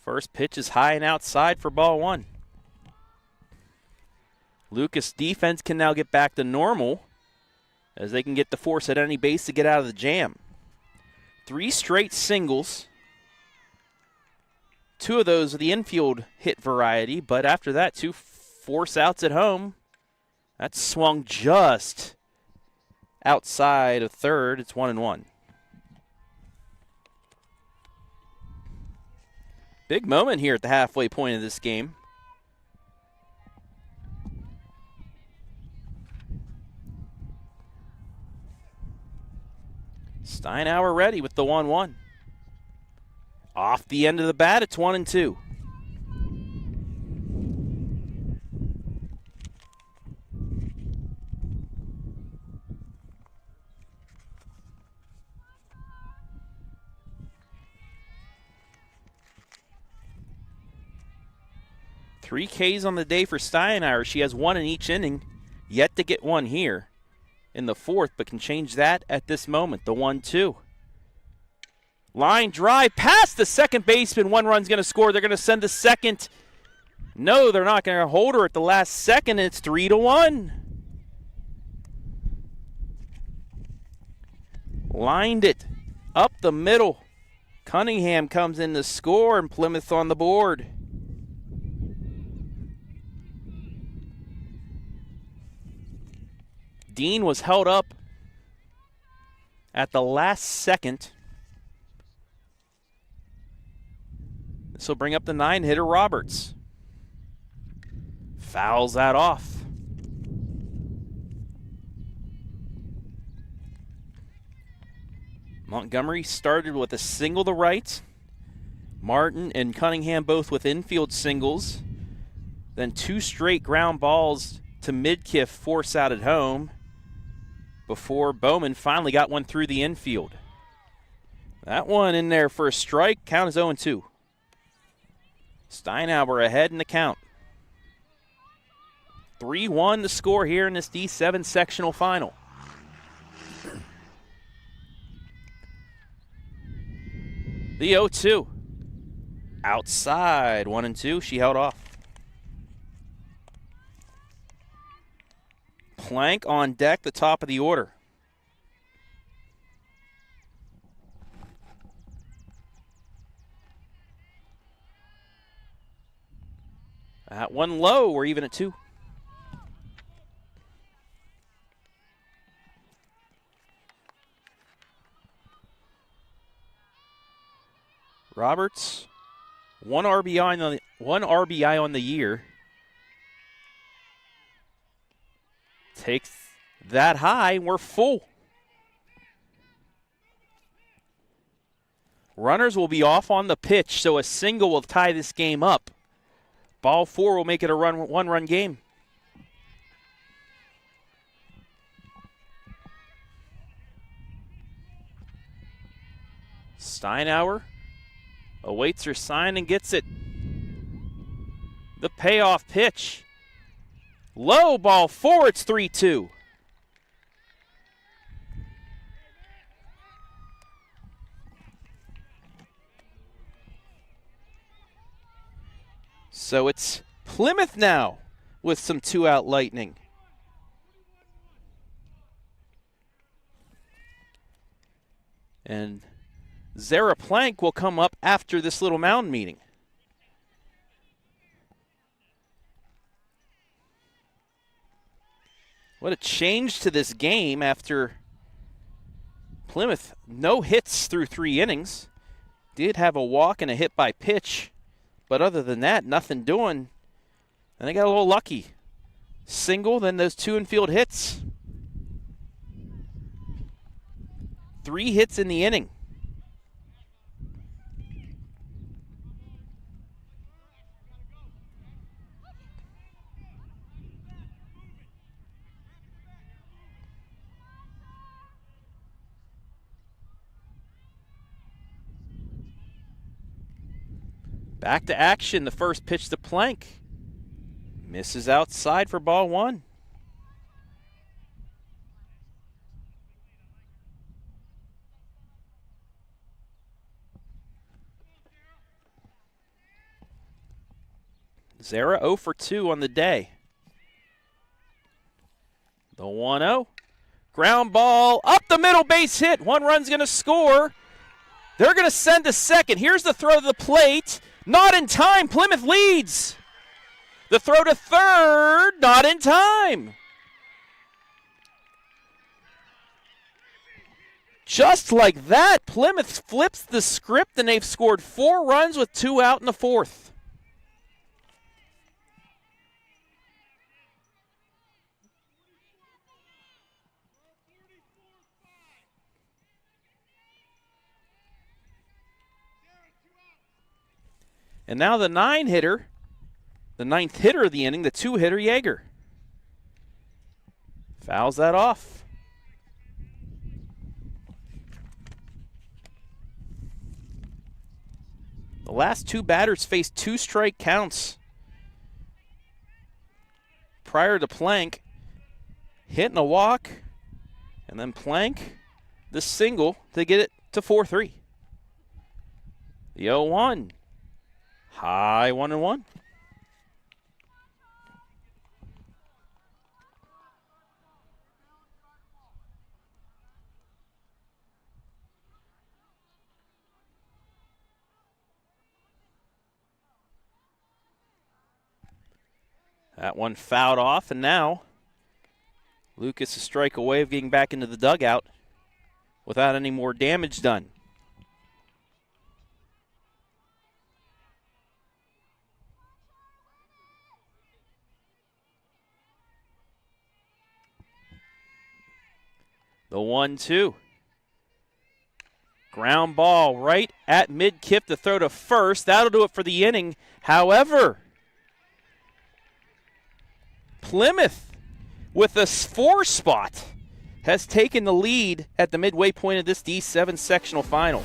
First pitch is high and outside for ball 1. Lucas defense can now get back to normal as they can get the force at any base to get out of the jam. 3 straight singles. 2 of those are the infield hit variety, but after that, 2 force outs at home. That's swung just outside of third. It's 1-1. Big moment here at the halfway point of this game. Steinauer ready with the 1-1. Off the end of the bat, it's 1-2. Three Ks on the day for Steinauer. She has 1 in each inning. Yet to get 1 here in the 4th, but can change that at this moment. The 1-2. Line drive past the second baseman. 1 run's going to score. They're going to send the second. No, they're not going to hold her at the last second. It's 3-1. Lined it up the middle. Cunningham comes in to score, and Plymouth on the board. Dean was held up at the last second. This will bring up the 9-hitter Roberts. Fouls that off. Montgomery started with a single to right. Martin and Cunningham both with infield singles. Then 2 straight ground balls to mid-kiff, force out at home, before Bowman finally got one through the infield. That one in there for a strike. Count is 0-2. Steinauer ahead in the count. 3-1 the score here in this D7 sectional final. The 0-2. Outside, 1-2. She held off. Plank on deck, the top of the order. That one low, we're even at 2. Roberts, 1 RBI on the year. Takes that high, and we're full. Runners will be off on the pitch, so a single will tie this game up. Ball 4 will make it a 1-run game. Steinauer awaits her sign and gets it. The payoff pitch. Low, ball 4, it's 3-2. So it's Plymouth now with some 2-out lightning. And Zara Plank will come up after this little mound meeting. What a change to this game after Plymouth, no hits through 3 innings. Did have a walk and a hit by pitch, but other than that, nothing doing. And they got a little lucky. single, then those 2 infield hits. 3 hits in the inning. Back to action. The first pitch to Plank. Misses outside for ball 1. Zara 0 for 2 on the day. The 1-0. Ground ball up the middle, base hit. 1 run's going to score. They're going to send to second. Here's the throw to the plate. Not in time. Plymouth leads. The throw to third. Not in time. Just like that, Plymouth flips the script, and they've scored 4 runs with 2 out in the 4th. And now the 9-hitter, the 9th hitter of the inning, the 2-hitter, Yeager. Fouls that off. The last 2 batters faced 2 strike counts. Prior to Plank hitting a walk, and then Plank, the single to get it to 4-3. The 0-1. High 1-1. That one fouled off, and now Lucas a strike away of getting back into the dugout without any more damage done. The 1-2. Ground ball right at mid-kip to throw to first. That'll do it for the inning. However, Plymouth, with a 4 spot, has taken the lead at the midway point of this D7 sectional final.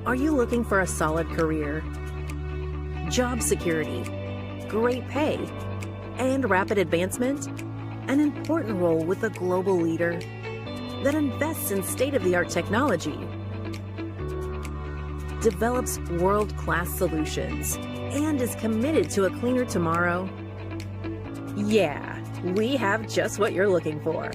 Are you looking for a solid career, job security, great pay, and rapid advancement? An important role with a global leader that invests in state-of-the-art technology, develops world-class solutions, and is committed to a cleaner tomorrow? Yeah, we have just what you're looking for.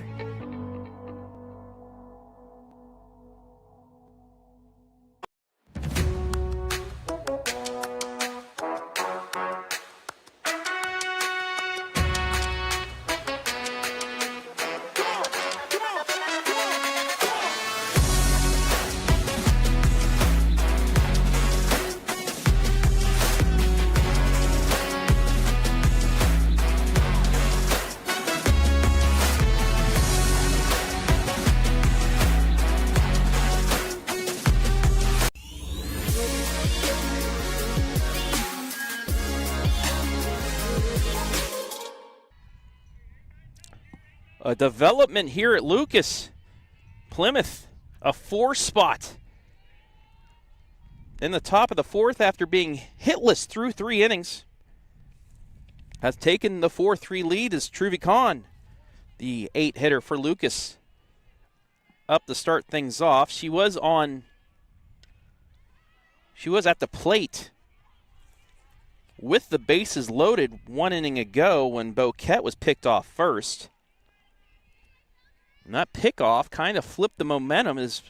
A development here at Lucas. Plymouth, a 4 spot in the top of the 4th after being hitless through 3 innings. Has taken the 4-3 lead as Truvi Khan, the 8-hitter for Lucas, up to start things off. She was at the plate with the bases loaded 1 inning ago when Boquette was picked off first. And that pickoff kind of flipped the momentum as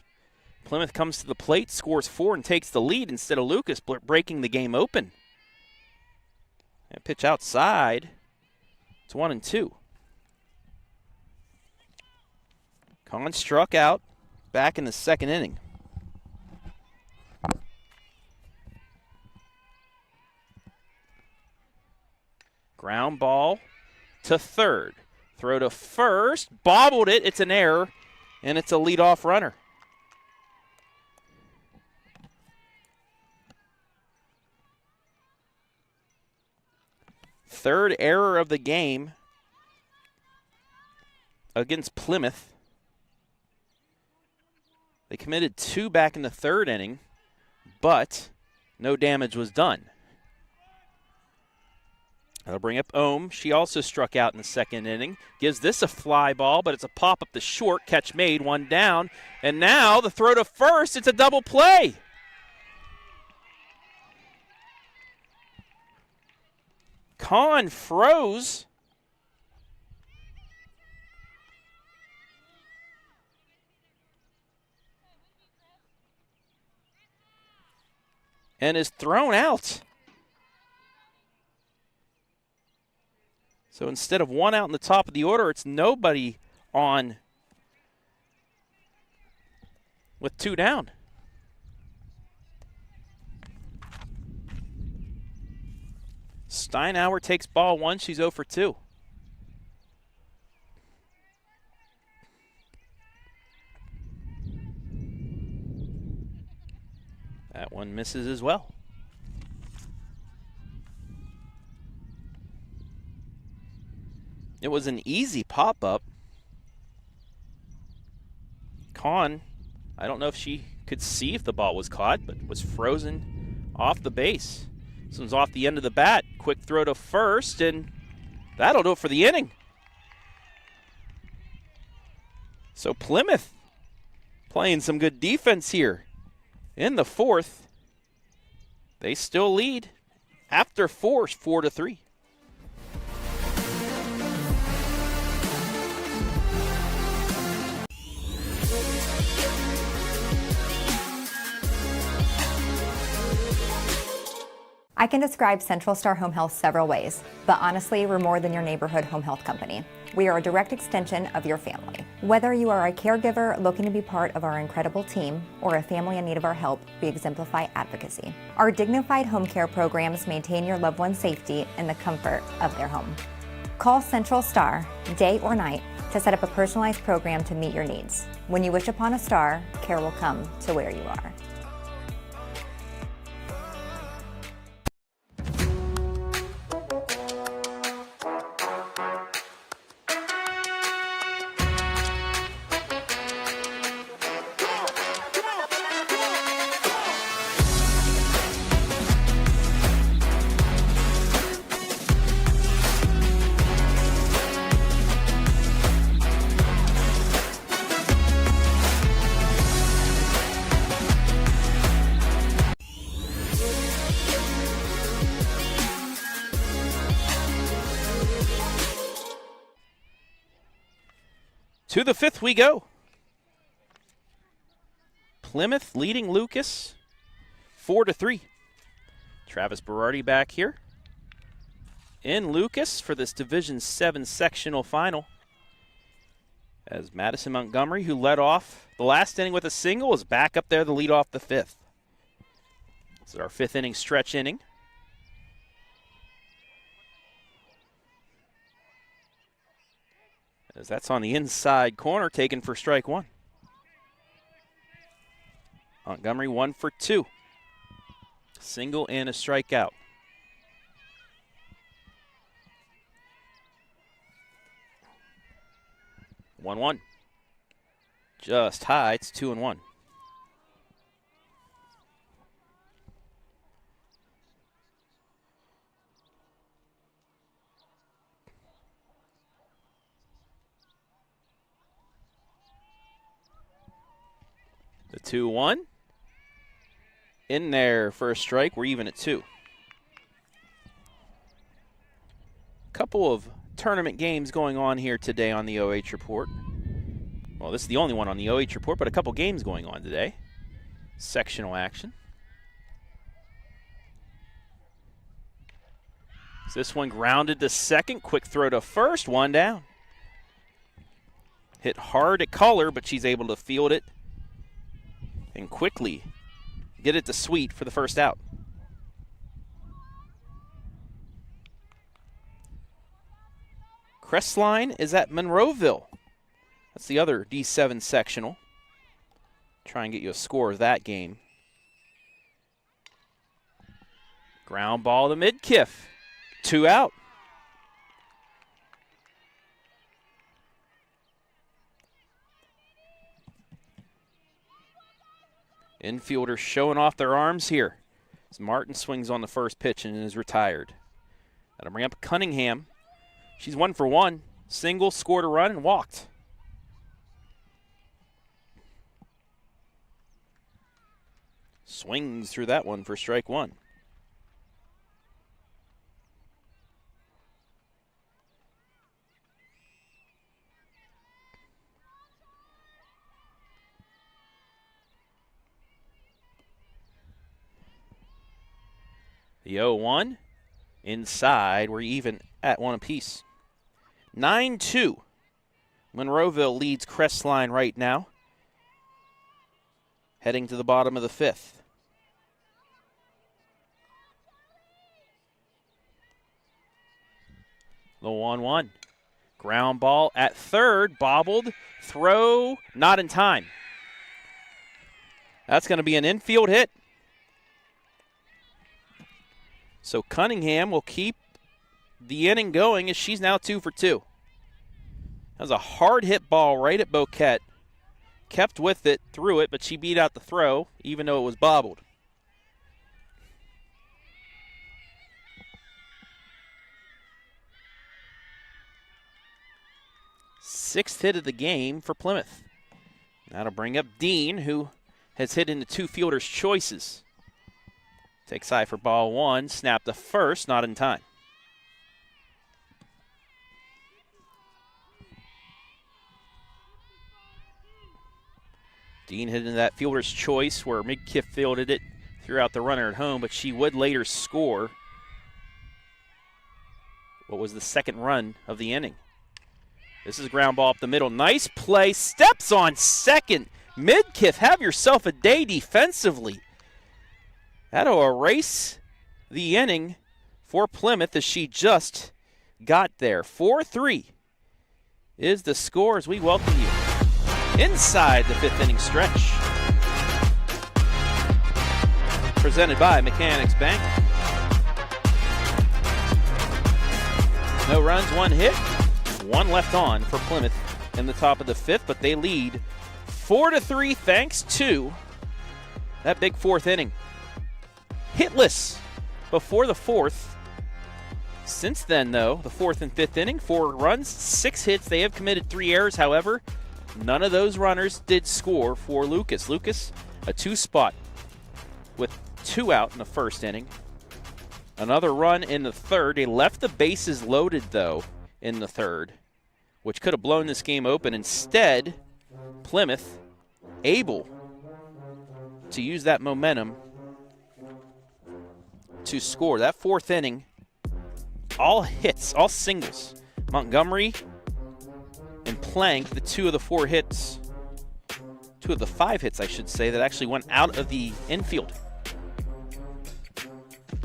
Plymouth comes to the plate, scores 4, and takes the lead instead of Lucas breaking the game open. And pitch outside. It's 1-2. Con struck out back in the second inning. Ground ball to third. Throw to first. Bobbled it. It's an error, and it's a leadoff runner. Third error of the game against Plymouth. They committed 2 back in the third inning, but no damage was done. That'll bring up Ohm. She also struck out in the second inning. Gives this a fly ball, but it's a pop up the short. Catch made, 1 down. And now the throw to first. It's a double play. Con froze. And is thrown out. So instead of 1 out in the top of the order, it's nobody on with 2 down. Steinauer takes ball 1. She's 0 for 2. That one misses as well. It was an easy pop-up. Con, I don't know if she could see if the ball was caught, but was frozen off the base. This one's off the end of the bat. Quick throw to first, and that'll do it for the inning. So Plymouth playing some good defense here. In the fourth, they still lead after 4-3. I can describe Central Star Home Health several ways, but honestly, we're more than your neighborhood home health company. We are a direct extension of your family. Whether you are a caregiver looking to be part of our incredible team or a family in need of our help, we exemplify advocacy. Our dignified home care programs maintain your loved one's safety in the comfort of their home. Call Central Star, day or night, to set up a personalized program to meet your needs. When you wish upon a star, care will come to where you are. To the fifth we go. Plymouth leading Lucas 4-3. Travis Berardi back here in Lucas for this Division 7 sectional final. As Madison Montgomery, who led off the last inning with a single, is back up there to lead off the fifth. This is our fifth inning stretch inning. As that's on the inside corner, taken for strike 1. Montgomery 1 for 2. Single and a strikeout. 1-1. Just high, it's 2-1. The 2-1. In there for a strike. We're even at 2. Couple of tournament games going on here today on the OH Report. Well, this is the only one on the OH Report, but a couple games going on today. Sectional action. This one grounded to second. Quick throw to first. 1 down. Hit hard at color, but she's able to field it and quickly get it to Sweet for the first out. Crestline is at Monroeville. That's the other D7 sectional. Try and get you a score of that game. Ground ball to Midkiff. 2 out. Infielders showing off their arms here as Martin swings on the first pitch and is retired. That'll bring up Cunningham. She's 1 for 1. Single, scored a run, and walked. Swings through that one for strike 1. The 0-1 inside. We're even at 1 apiece. 9-2. Monroeville leads Crestline right now. Heading to the bottom of the 5th. The 1-1. Ground ball at third. Bobbled. Throw. Not in time. That's going to be an infield hit. So Cunningham will keep the inning going as she's now 2 for 2. That was a hard hit ball right at Boquette. Kept with it, threw it, but she beat out the throw, even though it was bobbled. Sixth hit of the game for Plymouth. That'll bring up Dean, who has hit into 2 fielders' choices. Takes high for ball 1, snap the first, not in time. Dean hit into that fielder's choice where Midkiff fielded it, threw out the runner at home, but she would later score what was the second run of the inning. This is a ground ball up the middle. Nice play. Steps on second. Midkiff, have yourself a day defensively. That'll erase the inning for Plymouth as she just got there. 4-3 is the score as we welcome you inside the 5th inning stretch. Presented by Mechanics Bank. No runs, 1 hit, 1 left on for Plymouth in the top of the 5th, but they lead 4-3 thanks to that big 4th inning. Hitless before the 4th. Since then, though, the 4th and 5th inning, 4 runs, 6 hits. They have committed 3 errors. However, none of those runners did score for Lucas. Lucas, a 2 spot with 2 out in the 1st inning. Another run in the 3rd. They left the bases loaded, though, in the 3rd, which could have blown this game open. Instead, Plymouth able to use that momentum to score. That 4th inning, all hits, all singles. Montgomery and Plank, the 2 of the 4 hits, 2 of the 5 hits, I should say, that actually went out of the infield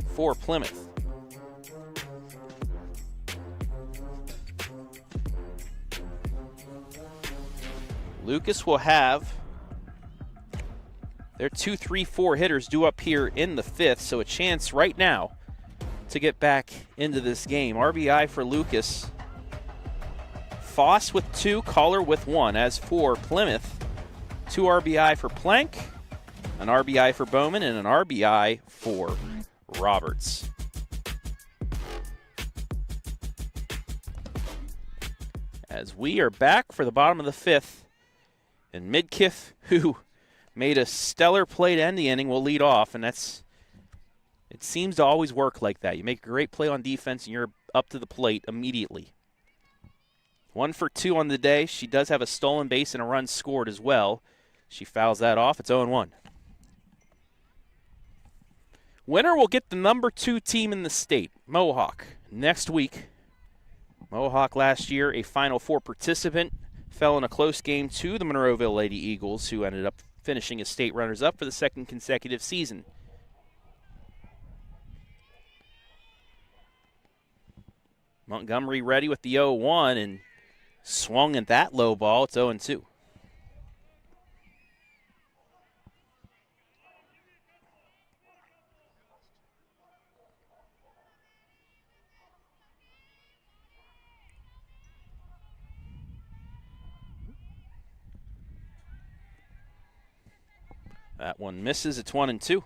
for Plymouth. Lucas will have their 2, 3, 4 hitters due up here in the 5th, so a chance right now to get back into this game. RBI for Lucas. Foss with 2, Collar with 1. As for Plymouth, 2 RBI for Plank, an RBI for Bowman, and an RBI for Roberts. As we are back for the bottom of the 5th, and Midkiff, who made a stellar play to end the inning, will lead off, and it seems to always work like that. You make a great play on defense, and you're up to the plate immediately. 1 for 2 on the day. She does have a stolen base and a run scored as well. She fouls that off. It's 0-1. Winner will get the number 2 team in the state, Mohawk, next week. Mohawk last year, a Final Four participant, fell in a close game to the Monroeville Lady Eagles, who ended up finishing as state runners-up for the second consecutive season. Montgomery ready with the 0-1 and swung at that low ball. It's 0-2. That one misses. It's 1-2.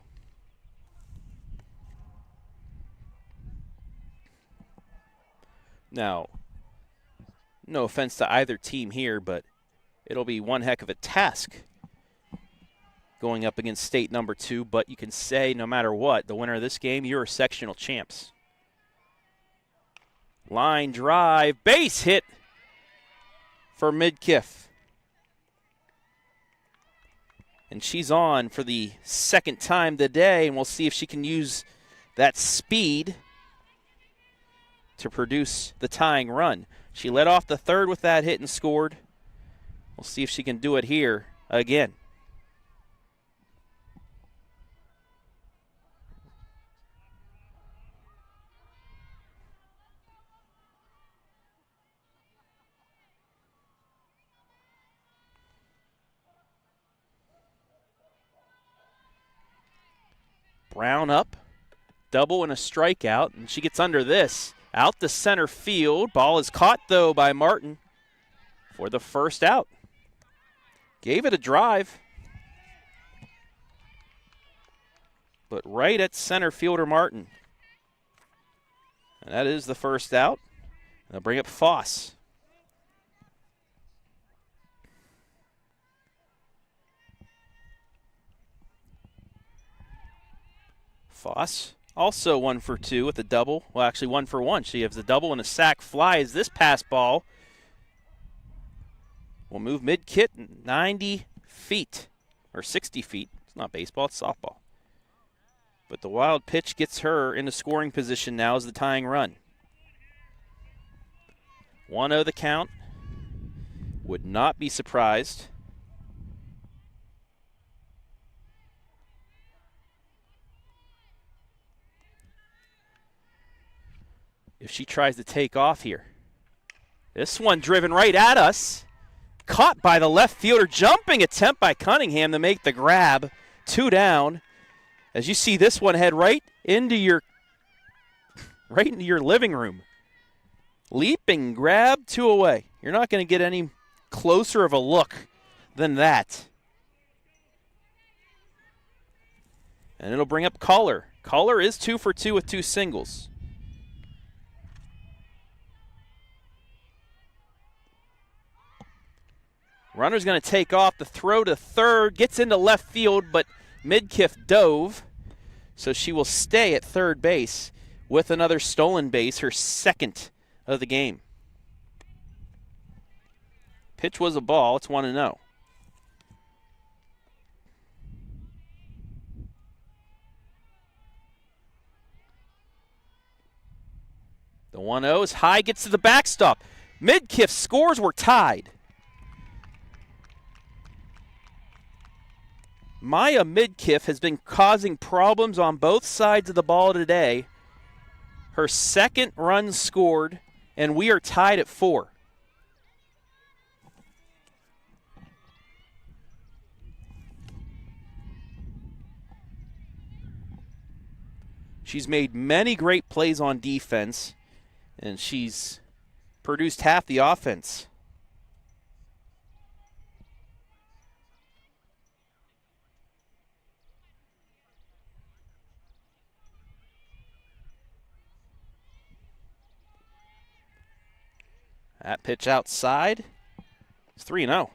Now, no offense to either team here, but it'll be one heck of a task going up against state number 2. But you can say no matter what, the winner of this game, you're sectional champs. Line drive, base hit for Midkiff. And she's on for the second time today, and we'll see if she can use that speed to produce the tying run. She led off the third with that hit and scored. We'll see if she can do it here again. Brown up, double and a strikeout, and she gets under this. Out to center field. Ball is caught, though, by Martin for the first out. Gave it a drive, but right at center fielder Martin. And that is the first out. They'll bring up Foss. Foss also 1 for 2 with a double. Well, actually 1 for 1. She has a double and a sac fly as this pass ball will move mid-kit 90 feet, or 60 feet. It's not baseball, it's softball. But the wild pitch gets her into scoring position now as the tying run. 1-0 the count. Would not be surprised if she tries to take off here. This one driven right at us. Caught by the left fielder. Jumping attempt by Cunningham to make the grab. 2 down. As you see this one head right into your living room. Leaping grab, 2 away. You're not going to get any closer of a look than that. And it'll bring up Caller. Caller is 2 for 2 with 2 singles. Runner's going to take off. The throw to third. Gets into left field, but Midkiff dove. So she will stay at third base with another stolen base, her second of the game. Pitch was a ball. It's 1-0. The 1-0 is high, gets to the backstop. Midkiff scores, we're tied. Maya Midkiff has been causing problems on both sides of the ball today. Her second run scored, and we are tied at 4. She's made many great plays on defense, and she's produced half the offense. That pitch outside. It's 3-0.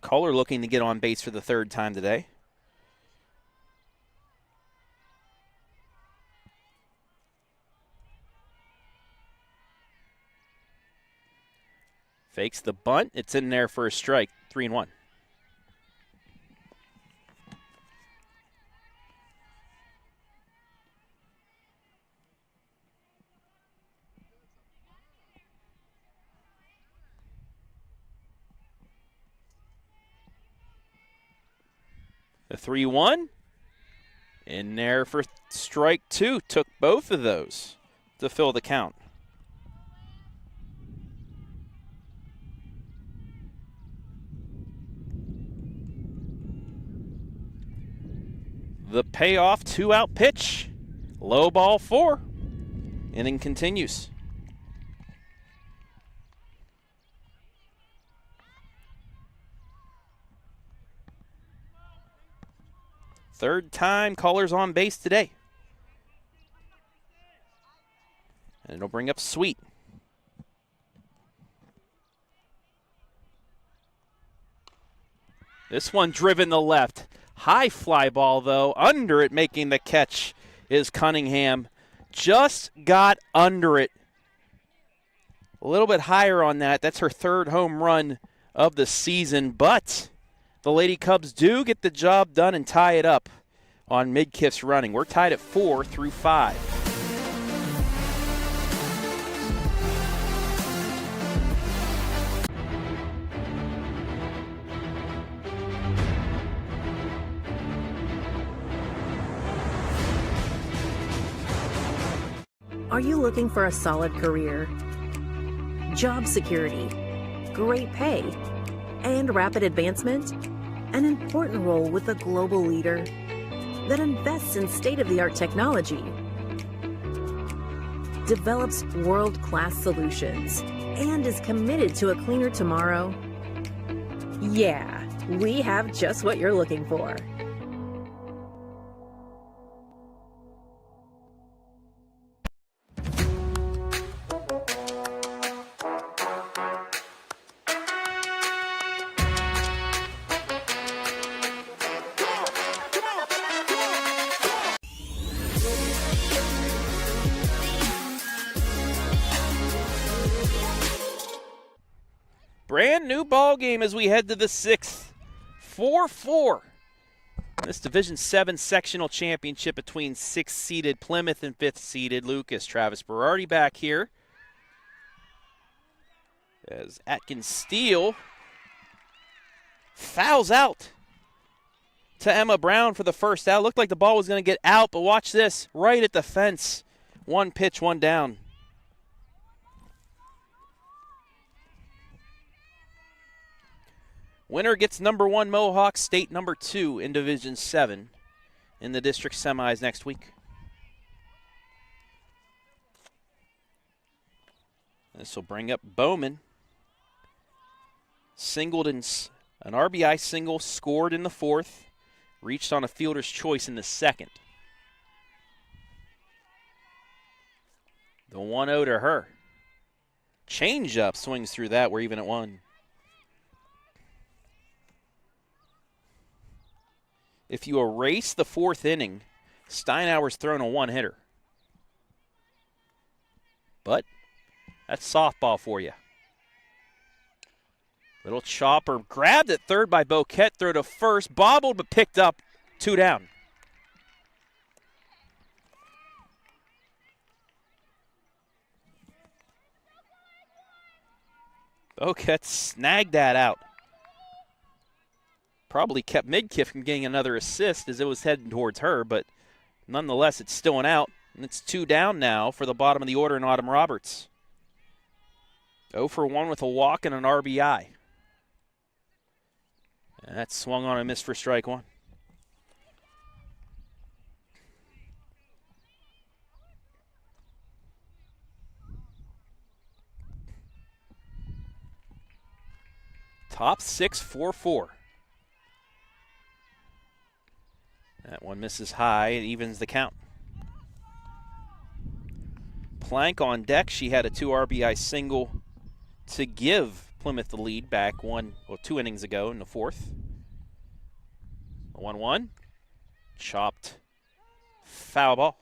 Kohler looking to get on base for the third time today. Fakes the bunt. It's in there for a strike. 3-1. The 3-1. In there for strike two. Took both of those to fill the count. The payoff 2-out pitch. Low ball 4. Inning continues. Third time callers on base today. And it'll bring up Sweet. This one driven the left. High fly ball, though. Under it, making the catch is Cunningham. Just got under it. A little bit higher on that. That's her third home run of the season. But the Lady Cubs do get the job done and tie it up on Midkiff's running. We're tied at 4 through 5. Are you looking for a solid career, job security, great pay, and rapid advancement? An important role with a global leader that invests in state-of-the-art technology, develops world-class solutions, and is committed to a cleaner tomorrow? Yeah, we have just what you're looking for. Brand new ball game as we head to the 6th. 4-4. This Division 7 Sectional Championship between 6th-seeded Plymouth and 5th-seeded Lucas. Travis Berardi back here. As Atkins Steele fouls out to Emma Brown for the first out. Looked like the ball was going to get out, but watch this. Right at the fence. One pitch, one down. Winner gets number 1 Mohawk, State number 2 in Division 7 in the district semis next week. This will bring up Bowman. Singled in an RBI single, scored in the 4th, reached on a fielder's choice in the 2nd. The 1-0 to her. Changeup swings through that. We're even at 1. If you erase the 4th inning, Steinauer's thrown a one-hitter. But that's softball for you. Little chopper grabbed at third by Boquette, throw to first, bobbled but picked up, 2 down. Boquette snagged that out. Probably kept Midkiff from getting another assist as it was heading towards her, but nonetheless, it's still an out. And it's 2 down now for the bottom of the order in Autumn Roberts. 0 for 1 with a walk and an RBI. And that swung on and missed for strike 1. Top 6, 4-4. That one misses high. It evens the count. Plank on deck. She had a 2 RBI single to give Plymouth the lead back 2 innings ago in the 4th. 1-1. Chopped. Foul ball.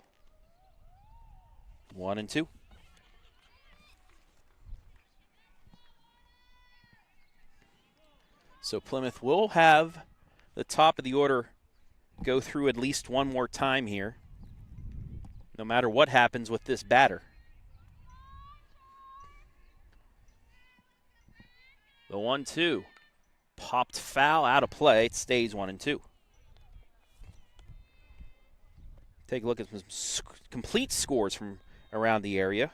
1-2. So Plymouth will have the top of the order go through at least one more time here, no matter what happens with this batter. The 1-2. Popped foul out of play. It stays 1-2. Take a look at some complete scores from around the area.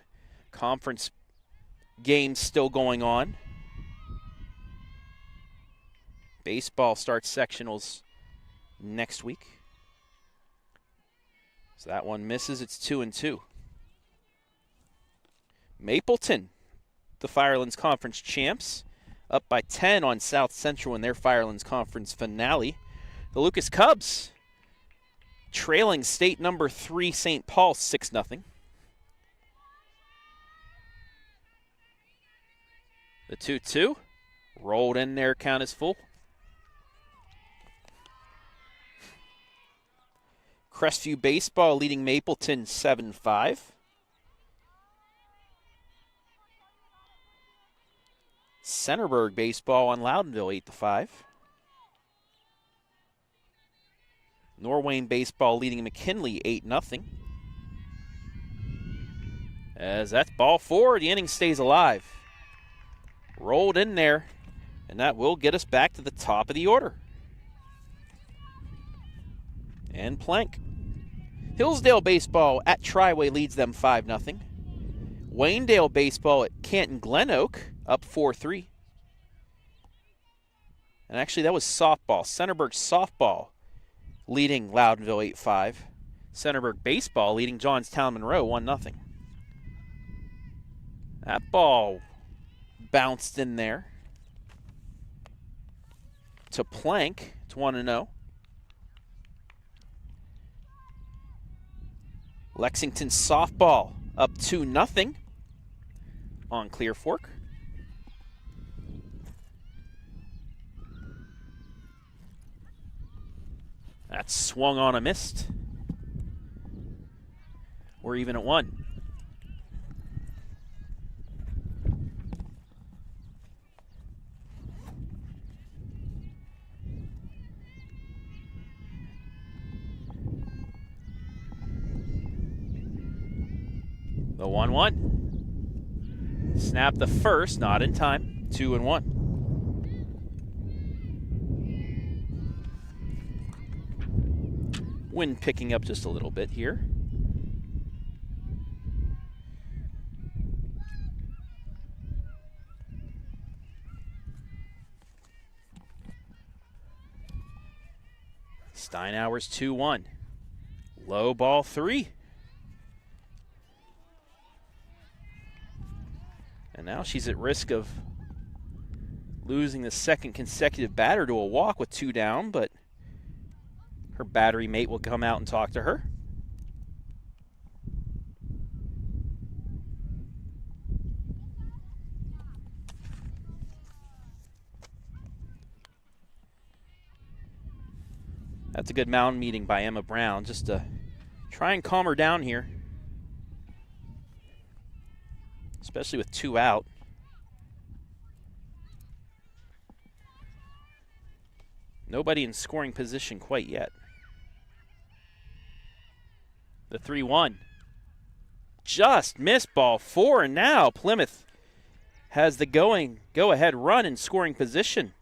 Conference games still going on. Baseball starts sectionals next week. So that one misses. It's 2-2. Mapleton, the Firelands Conference champs, up by 10 on South Central in their Firelands Conference finale. The Lucas Cubs trailing state number 3 St. Paul 6-0. The 2-2 rolled in there, count is full. Crestview Baseball leading Mapleton 7-5. Centerburg Baseball on Loudonville 8-5. Norwayne Baseball leading McKinley 8-0. As that's ball 4, the inning stays alive. Rolled in there, and that will get us back to the top of the order. And Plank. Hillsdale Baseball at Triway leads them 5-0. Waynedale Baseball at Canton Glen Oak up 4-3. And actually that was softball. Centerburg Softball leading Loudonville 8-5. Centerburg Baseball leading Johnstown Monroe 1-0. That ball bounced in there to Plank. It's 1-0. Lexington Softball up 2-0 on Clear Fork. That's swung on a missed. We're even at 1. The 1-1. Snap the first, not in time. 2-1. Wind picking up just a little bit here. Steinauer's 2-1. Low ball 3. And now she's at risk of losing the second consecutive batter to a walk with 2 down, but her battery mate will come out and talk to her. That's a good mound meeting by Emma Brown, just to try and calm her down here, especially with 2 out. Nobody in scoring position quite yet. The 3-1. Just missed ball 4, and now Plymouth has the go-ahead run in scoring position.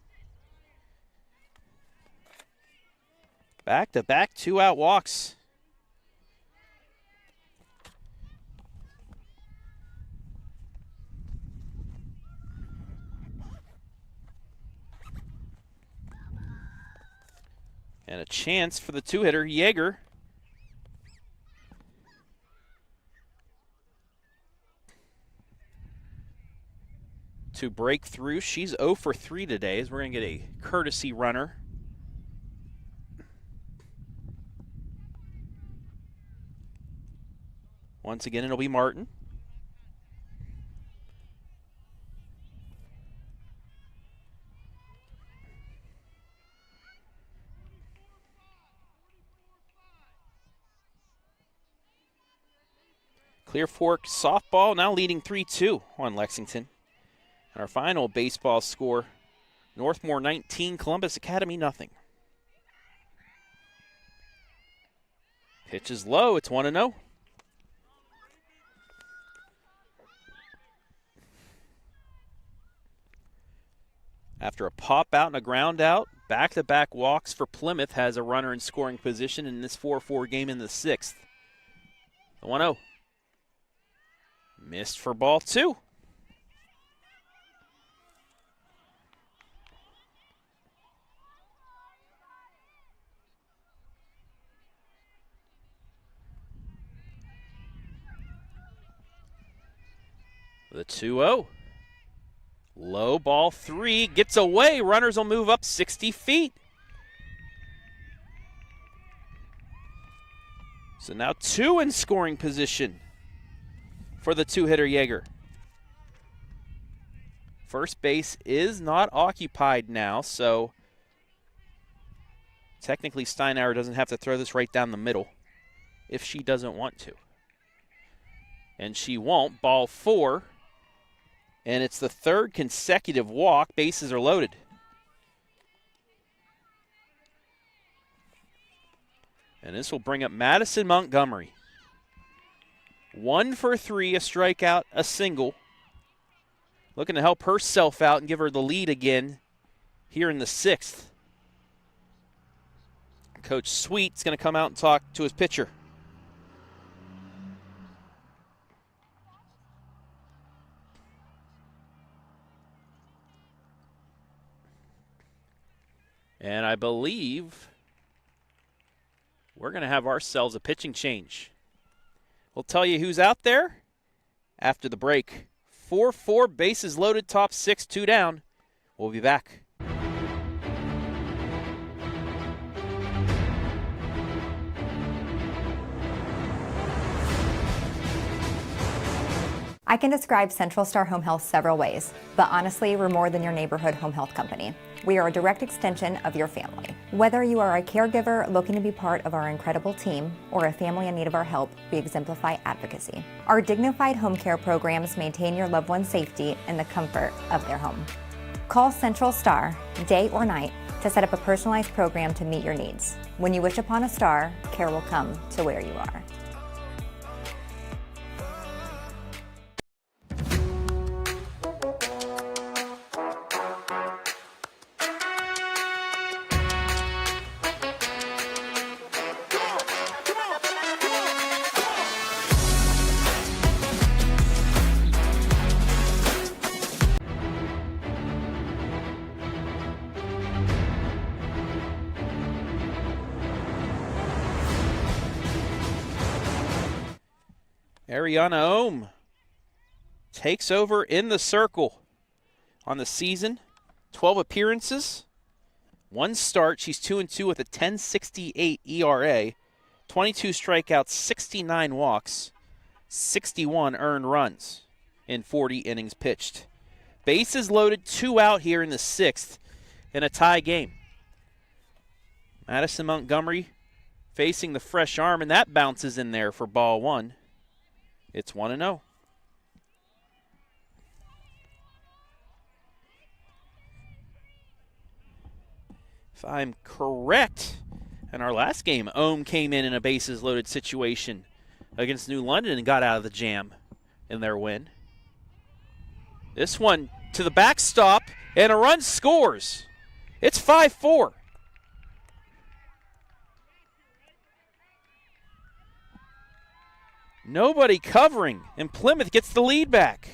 Back-to-back 2-out walks. And a chance for the 2-hitter, Yeager. To break through. She's 0 for 3 today, as we're going to get a courtesy runner. Once again, it'll be Martin. Clear Fork softball now leading 3-2 on Lexington. And our final baseball score, Northmore 19, Columbus Academy nothing. Pitch is low, it's 1-0. After a pop out and a ground out, Back-to-back walks for Plymouth has a runner in scoring position in this 4-4 game in the 6th. The 1-0. Missed for ball 2. The 2-0. Low ball 3 gets away. Runners will move up 60 feet. So now 2 in scoring position for the 2-hitter Yeager. First base is not occupied now, so technically Steinauer doesn't have to throw this right down the middle if she doesn't want to. And she won't. Ball 4. And it's the 3rd consecutive walk. Bases are loaded. And this will bring up Madison Montgomery. 1 for 3, a strikeout, a single. Looking to help herself out and give her the lead again here in the 6th. Coach Sweet's going to come out and talk to his pitcher. And I believe we're going to have ourselves a pitching change. We'll tell you who's out there after the break. 4-4, bases loaded, top 6, 2 down. We'll be back. I can describe Central Star Home Health several ways, but honestly, we're more than your neighborhood home health company. We are a direct extension of your family. Whether you are a caregiver looking to be part of our incredible team or a family in need of our help, we exemplify advocacy. Our dignified home care programs maintain your loved one's safety in the comfort of their home. Call Central Star, day or night, to set up a personalized program to meet your needs. When you wish upon a star, care will come to where you are. Ariana Ohm takes over in the circle on the season. 12 appearances, 1 start. She's 2-2 with a 10.68 ERA, 22 strikeouts, 69 walks, 61 earned runs in 40 innings pitched. Bases loaded, 2 out here in the 6th in a tie game. Madison Montgomery facing the fresh arm, and that bounces in there for ball 1. It's 1-0. If I'm correct, in our last game, Ohm came in a bases-loaded situation against New London and got out of the jam in their win. This one to the backstop, and a run scores. It's 5-4. Nobody covering, and Plymouth gets the lead back.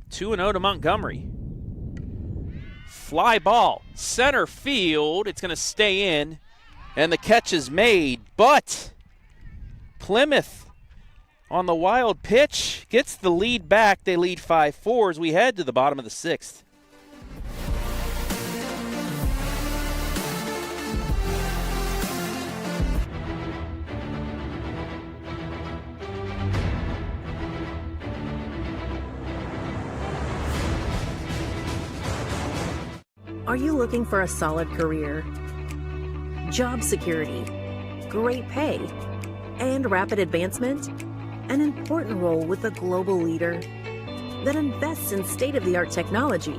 Two and 0 to Montgomery. Fly ball, center field. It's going to stay in, and the catch is made. But Plymouth on the wild pitch gets the lead back. They lead 5-4 as we head to the bottom of the 6th. Are you looking for a solid career, job security, great pay, and rapid advancement? An important role with a global leader that invests in state-of-the-art technology,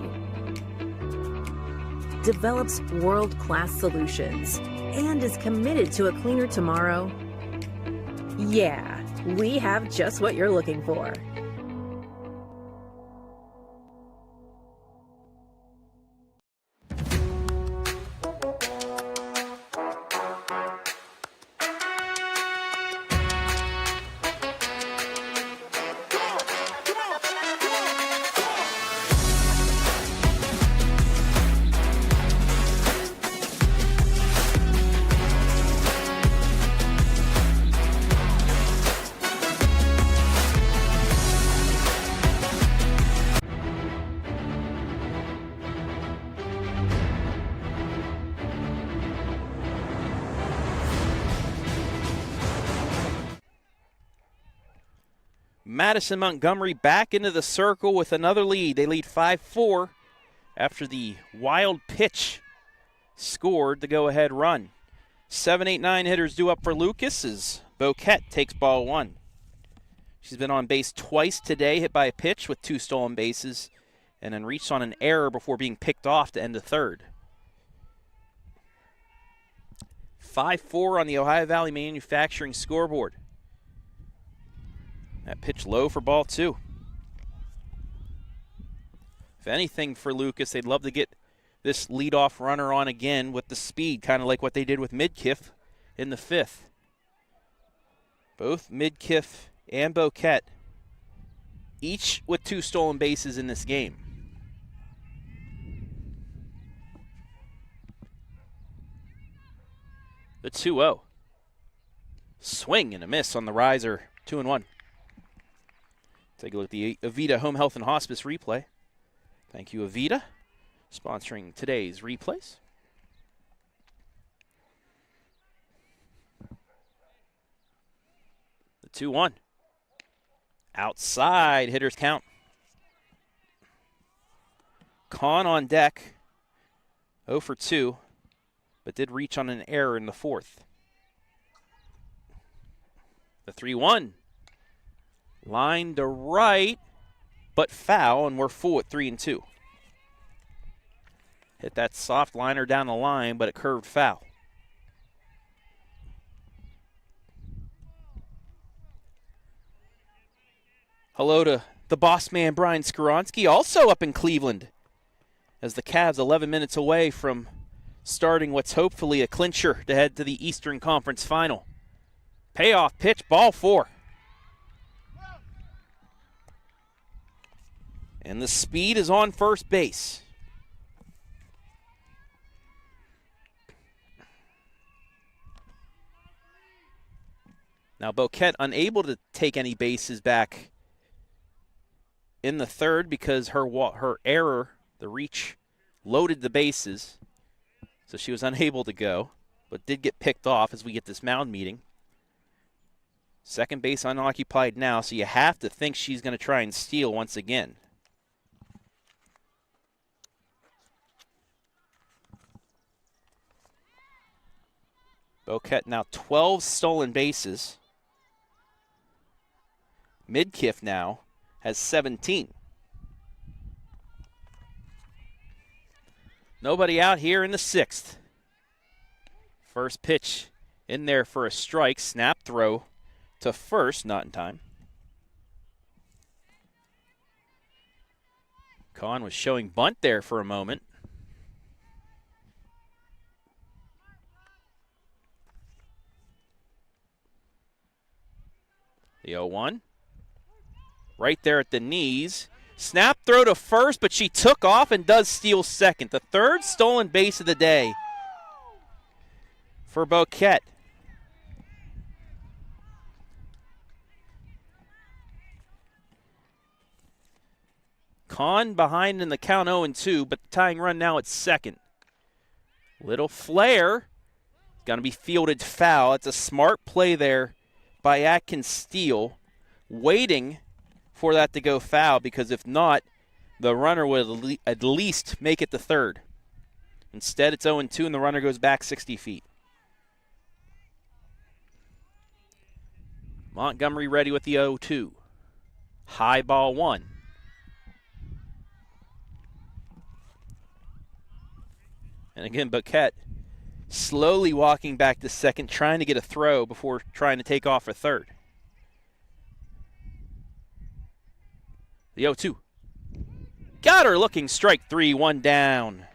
develops world-class solutions, and is committed to a cleaner tomorrow? Yeah, we have just what you're looking for. Madison Montgomery back into the circle with another lead. They lead 5-4 after the wild pitch scored the go-ahead run. 7, 8, 9 hitters due up for Lucas as Boquette takes ball one. She's been on base twice today, hit by a pitch with 2 stolen bases, and then reached on an error before being picked off to end the third. 5-4 on the Ohio Valley Manufacturing scoreboard. That pitch low for ball 2. If anything for Lucas, they'd love to get this leadoff runner on again with the speed, kind of like what they did with Midkiff in the 5th. Both Midkiff and Boquette, each with 2 stolen bases in this game. The 2-0. Swing and a miss on the riser, 2-1. Take a look at the Avita Home Health and Hospice replay. Thank you, Avita, sponsoring today's replays. The 2-1. Outside, hitters count. Kahn on deck, 0 for 2, but did reach on an error in the 4th. The 3-1. Line to right, but foul, and we're full at 3-2. Hit that soft liner down the line, but it curved foul. Hello to the boss man, Brian Skoronsky, also up in Cleveland, as the Cavs 11 minutes away from starting what's hopefully a clincher to head to the Eastern Conference Final. Payoff pitch, ball 4. And the speed is on first base. Now Boquette unable to take any bases back in the 3rd because her error, the reach, loaded the bases. So she was unable to go, but did get picked off as we get this mound meeting. Second base unoccupied now, so you have to think she's going to try and steal once again. Boquette now 12 stolen bases. Midkiff now has 17. Nobody out here in the 6th. First pitch in there for a strike. Snap throw to first, not in time. Kahn was showing bunt there for a moment. The 0-1. Right there at the knees. Snap throw to first, but she took off and does steal second. The 3rd stolen base of the day for Boquette. Kahn behind in the count 0-2, but the tying run now at 2nd. Little flare. Going to be fielded foul. It's a smart play there by Atkins Steele, waiting for that to go foul, because if not, the runner would at least make it to 3rd. Instead, it's 0-2, and the runner goes back 60 feet. Montgomery ready with the 0-2. High ball 1. And again, Boquette slowly walking back to 2nd, trying to get a throw before trying to take off for 3rd. The 0-2. Got her looking, strike 3, 1 down.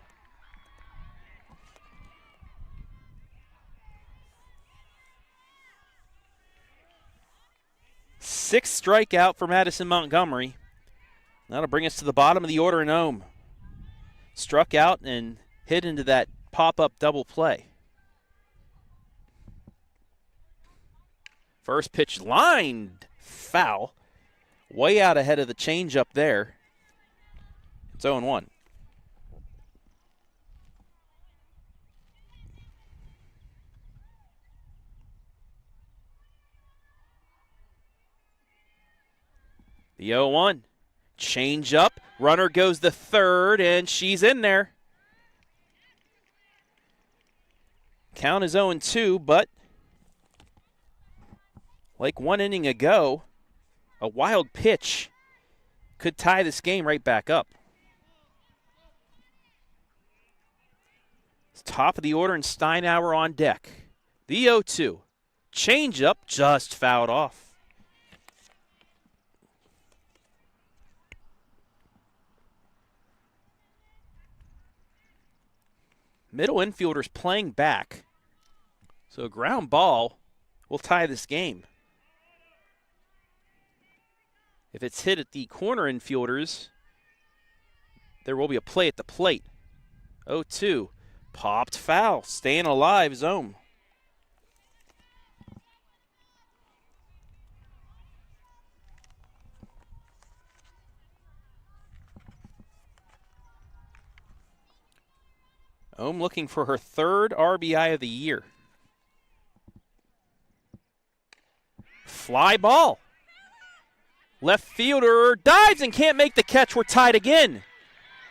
Sixth strikeout for Madison Montgomery. That'll bring us to the bottom of the order in Ohm. Struck out and hit into that pop-up double play. First pitch lined foul. Way out ahead of the changeup there. It's 0-1. The 0-1. Change up. Runner goes to third, and she's in there. Count is 0-2, but like 1 inning ago, a wild pitch could tie this game right back up. It's top of the order, and Steinauer on deck. The 0-2. Change up, just fouled off. Middle infielders playing back. So a ground ball will tie this game. If it's hit at the corner infielders, there will be a play at the plate. 0-2. Popped foul. Staying alive, Zome. Ohm looking for her third RBI of the year. Fly ball. Left fielder dives and can't make the catch. We're tied again.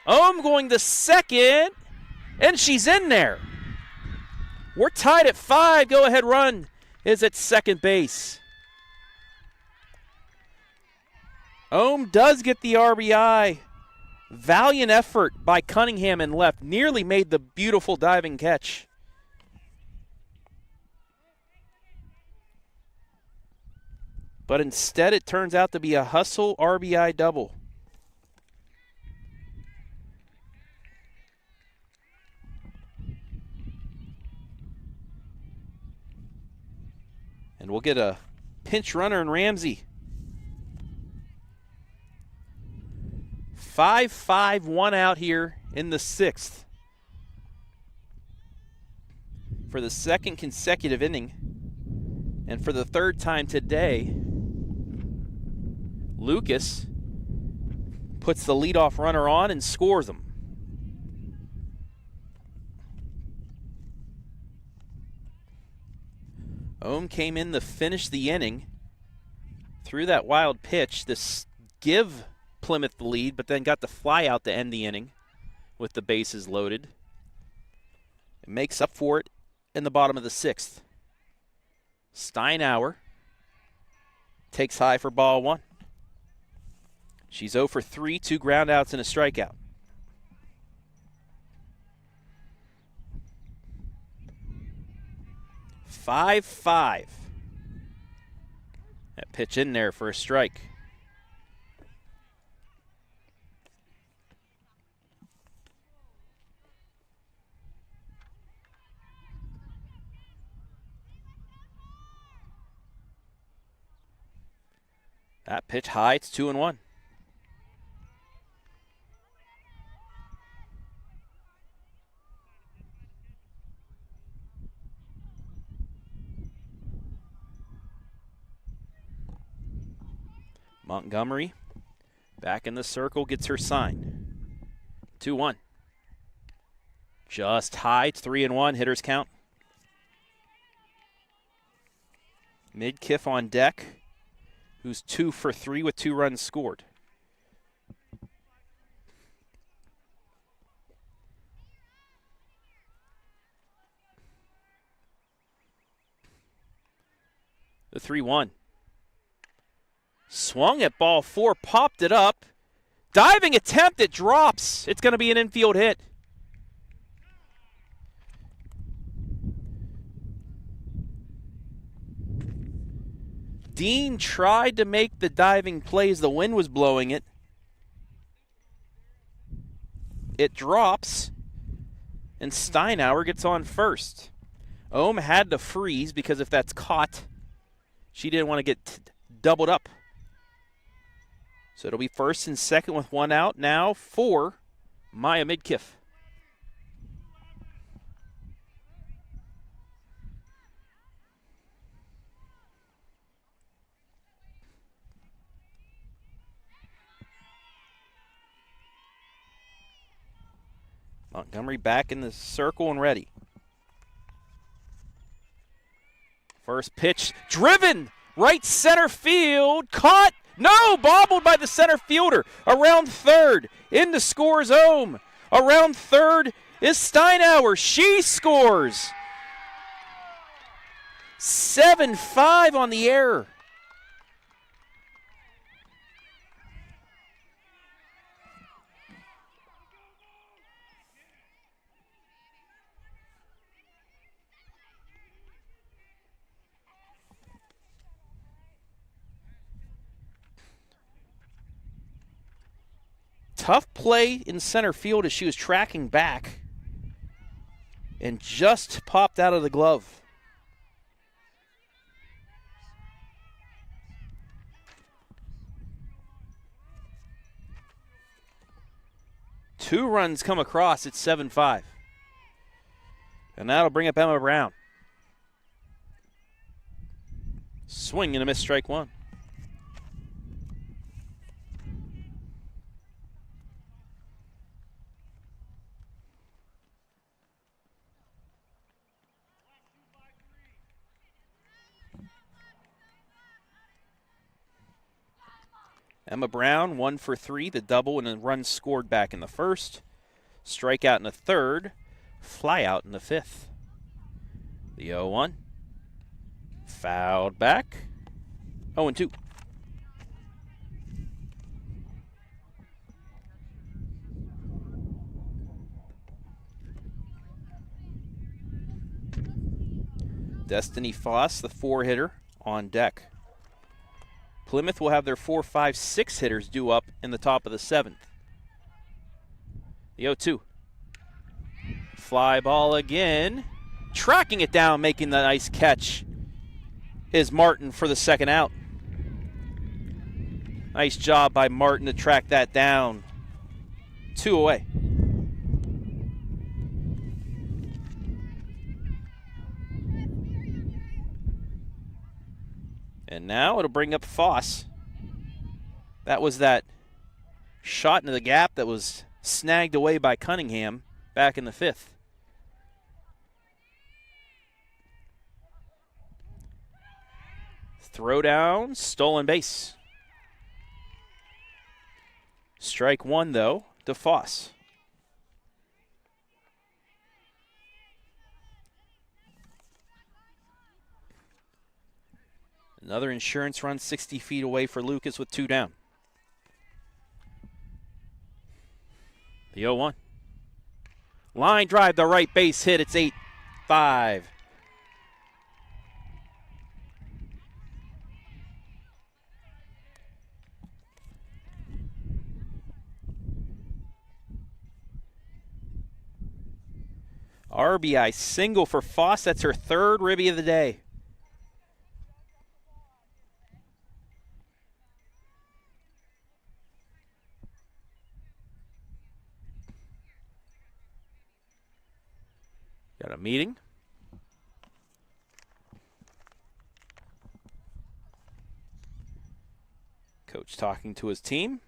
Ohm going to second, and she's in there. We're tied at 5. Go-ahead run is at second base. Ohm does get the RBI. Valiant effort by Cunningham in left. Nearly made the beautiful diving catch. But instead it turns out to be a hustle RBI double. And we'll get a pinch runner in Ramsey. 5-5, 1 out here in the 6th. For the second consecutive inning, and for the third time today, Lucas puts the leadoff runner on and scores him. Ohm came in to finish the inning, threw that wild pitch to give Plymouth the lead, but then got the fly out to end the inning with the bases loaded. It makes up for it in the bottom of the 6th. Steinauer takes high for ball 1. She's 0 for 3, 2 groundouts and a strikeout. Five. That pitch in there for a strike. That pitch high, it's 2-1. Montgomery back in the circle, gets her sign. 2-1. Just high, it's 3-1, hitters count. Midkiff on deck, who's 2 for 3 with 2 runs scored. The 3-1. Swung at ball 4, popped it up. Diving attempt, it drops. It's going to be an infield hit. Dean tried to make the diving play as the wind was blowing it. It drops, and Steinauer gets on first. Ohm had to freeze because if that's caught, she didn't want to get doubled up. So it'll be first and second with one out now for Maya Midkiff. Montgomery back in the circle and ready. First pitch, driven, right center field, caught, no, bobbled by the center fielder. Around third, into scores Ohm. Around third is Steinauer, she scores. 7-5 on the error. Tough play in center field as she was tracking back and just popped out of the glove. Two runs come across at 7-5. And that'll bring up Emma Brown. Swing and a miss, strike one. Emma Brown, 1 for 3, the double, and a run scored back in the first. Strikeout in the third, fly out in the fifth. The 0-1. Fouled back. 0-2. Destiny Foss, the 4-hitter, on deck. Plymouth will have their 4, 5, 6 hitters due up in the top of the 7th. The 0-2. Fly ball again. Tracking it down, making the nice catch is Martin for the second out. Nice job by Martin to track that down. 2 away. And now it'll bring up Foss. That was that shot into the gap that was snagged away by Cunningham back in the 5th. Throw down, stolen base. Strike one, though, to Foss. Another insurance run 60 feet away for Lucas with 2 down. The 0-1. Line drive, the right base hit. It's 8-5. RBI single for Foss. That's her 3rd ribby of the day. Got a meeting. Coach talking to his team.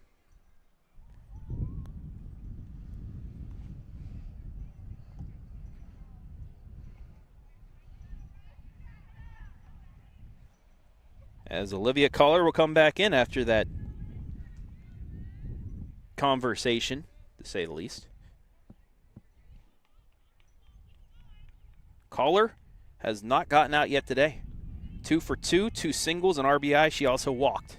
As Olivia Collar will come back in after that conversation, to say the least. Collar has not gotten out yet today. 2 for 2, 2 singles, and RBI. She also walked.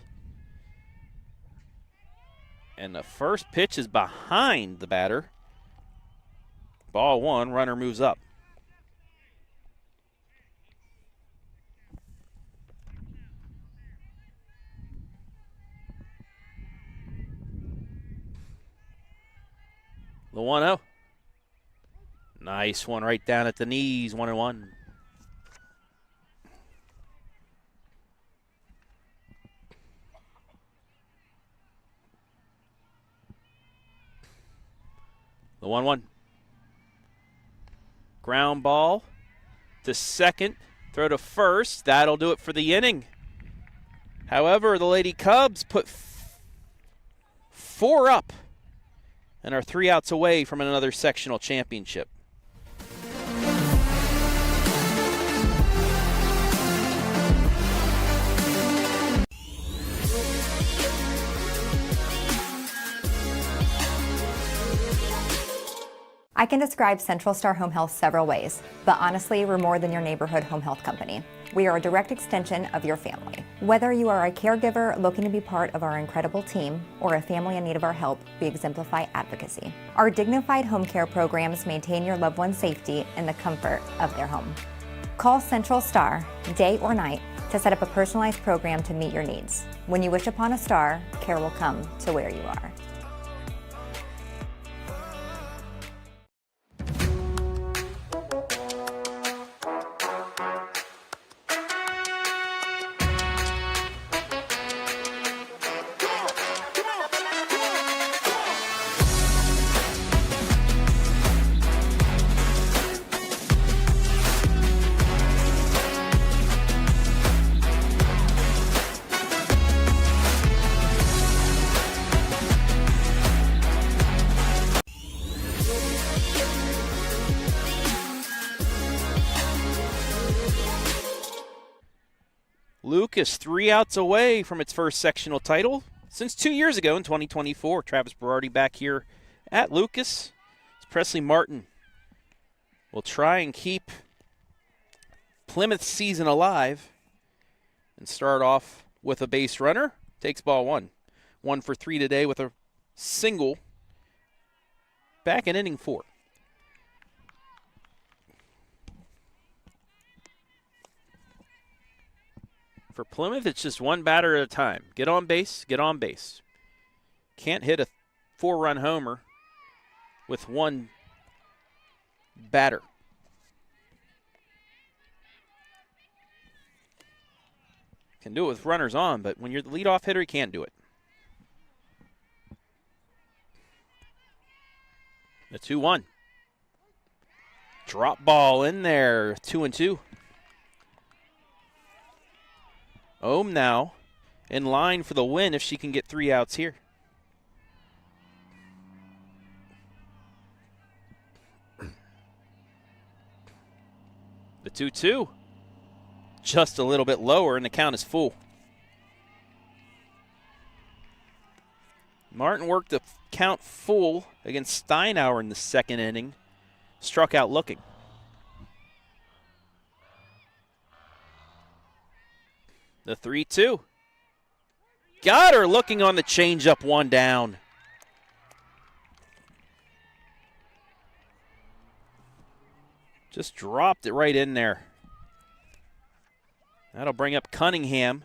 And the first pitch is behind the batter. Ball 1, runner moves up. The 1-0. Nice one right down at the knees, 1-1. The 1-1. Ground ball to second. Throw to first. That'll do it for the inning. However, the Lady Cubs put 4 up and are 3 outs away from another sectional championship. I can describe Central Star Home Health several ways, but honestly, we're more than your neighborhood home health company. We are a direct extension of your family. Whether you are a caregiver looking to be part of our incredible team or a family in need of our help, we exemplify advocacy. Our dignified home care programs maintain your loved one's safety in the comfort of their home. Call Central Star, day or night, to set up a personalized program to meet your needs. When you wish upon a star, care will come to where you are. Lucas 3 outs away from its first sectional title since 2 years ago in 2024. Travis Berardi back here at Lucas. Presley Martin will try and keep Plymouth's season alive and start off with a base runner. Takes ball 1. 1 for 3 today with a single back in inning 4. For Plymouth, it's just one batter at a time. Get on base, get on base. Can't hit a 4-run homer with one batter. Can do it with runners on, but when you're the leadoff hitter, you can't do it. The 2-1. Drop ball in there, 2-2. Ohm now in line for the win if she can get 3 outs here. The 2-2. Just a little bit lower, and the count is full. Martin worked the count full against Steinauer in the second inning. Struck out looking. The 3-2. Got her looking on the changeup, 1 down. Just dropped it right in there. That'll bring up Cunningham.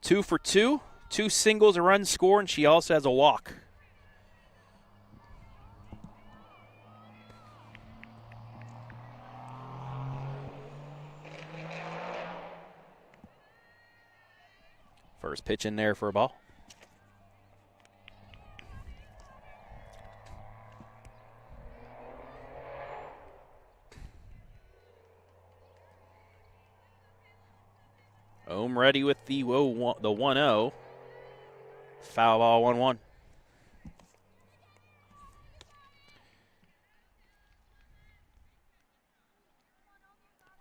2 for 2. 2 singles, a run score, and she also has a walk. First pitch in there for a ball. Ohm ready with the 1-0. Foul ball, 1-1.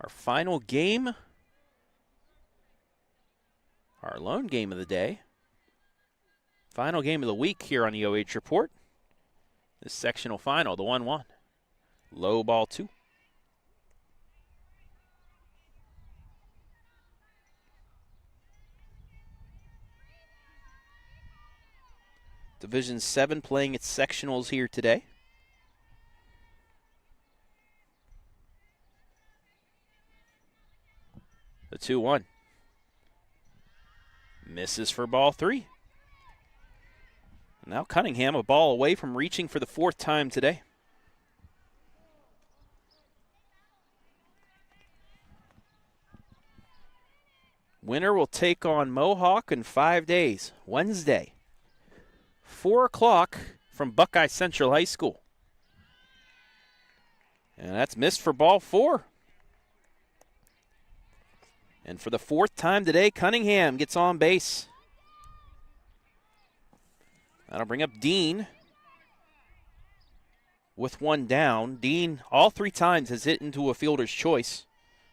Our final game. Our lone game of the day. Final game of the week here on the OH Report. The sectional final, the 1-1. Low ball 2. Division 7 playing its sectionals here today. The 2-1. Misses for ball 3. Now Cunningham, a ball away from reaching for the 4th time today. Winner will take on Mohawk in 5 days, Wednesday, 4 o'clock from Buckeye Central High School. And that's missed for ball 4. And for the 4th time today, Cunningham gets on base. That'll bring up Dean with 1 down. Dean, all 3 times, has hit into a fielder's choice.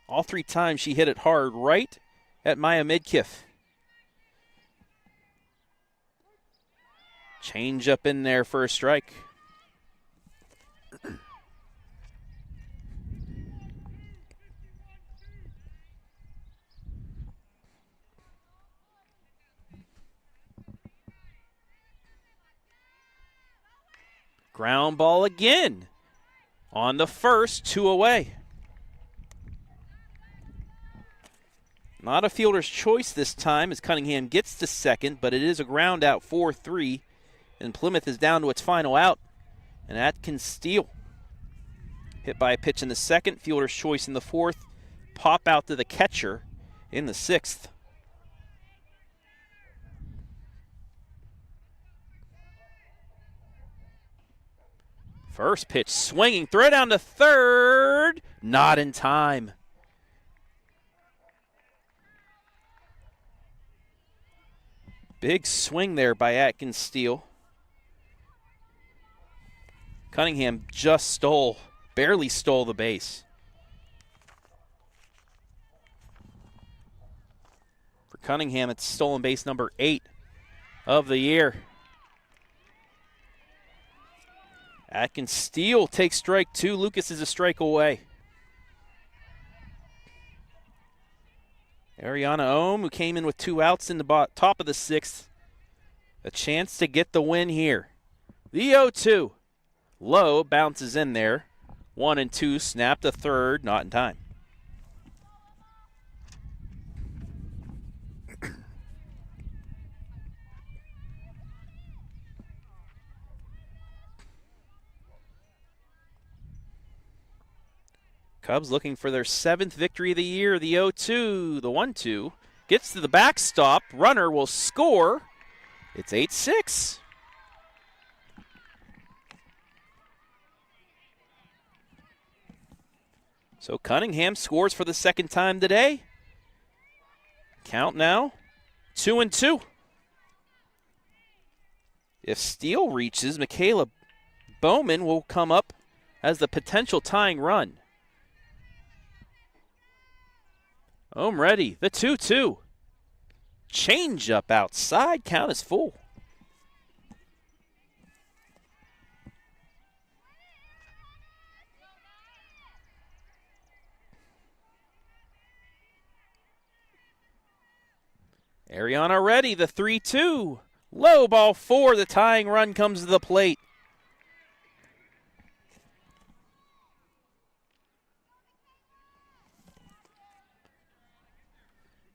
All 3 times she hit it hard right at Maya Midkiff. Change up in there for a strike. Ground ball again. On the first, 2 away. Not a fielder's choice this time as Cunningham gets to second, but it is a ground out 4-3, and Plymouth is down to its final out. And Atkins steal. Hit by a pitch in the 2nd, fielder's choice in the 4th, pop out to the catcher in the 6th. First pitch swinging, throw down to 3rd, not in time. Big swing there by Atkins steal. Cunningham just barely stole the base. For Cunningham, it's stolen base number 8 of the year. Atkins steal takes strike 2. Lucas is a strike away. Ariana Ohm, who came in with 2 outs in the top of the 6th. A chance to get the win here. The 0-2. Low bounces in there. 1-2, snap to 3rd, not in time. Cubs looking for their 7th victory of the year. The 0-2, the 1-2. Gets to the backstop. Runner will score. It's 8-6. So Cunningham scores for the 2nd time today. Count now, 2-2. If Steele reaches, Michaela Bowman will come up as the potential tying run. Ohm ready, the 2-2. Change up outside, count is full. Ariana ready, the 3-2. Low ball 4, the tying run comes to the plate.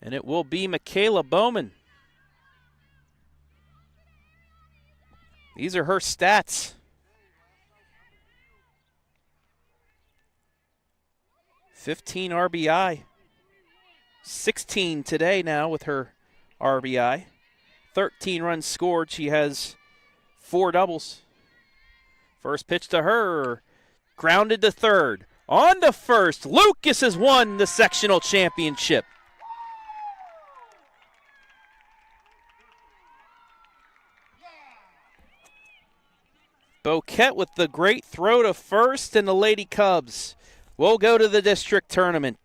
And it will be Michaela Bowman. These are her stats. 15 RBI. 16 today now with her RBI. 13 runs scored. She has 4 doubles. First pitch to her. Grounded to 3rd. On to 1st. Lucas has won the sectional championship. Bouquet with the great throw to 1st, and the Lady Cubs will go to the district tournament.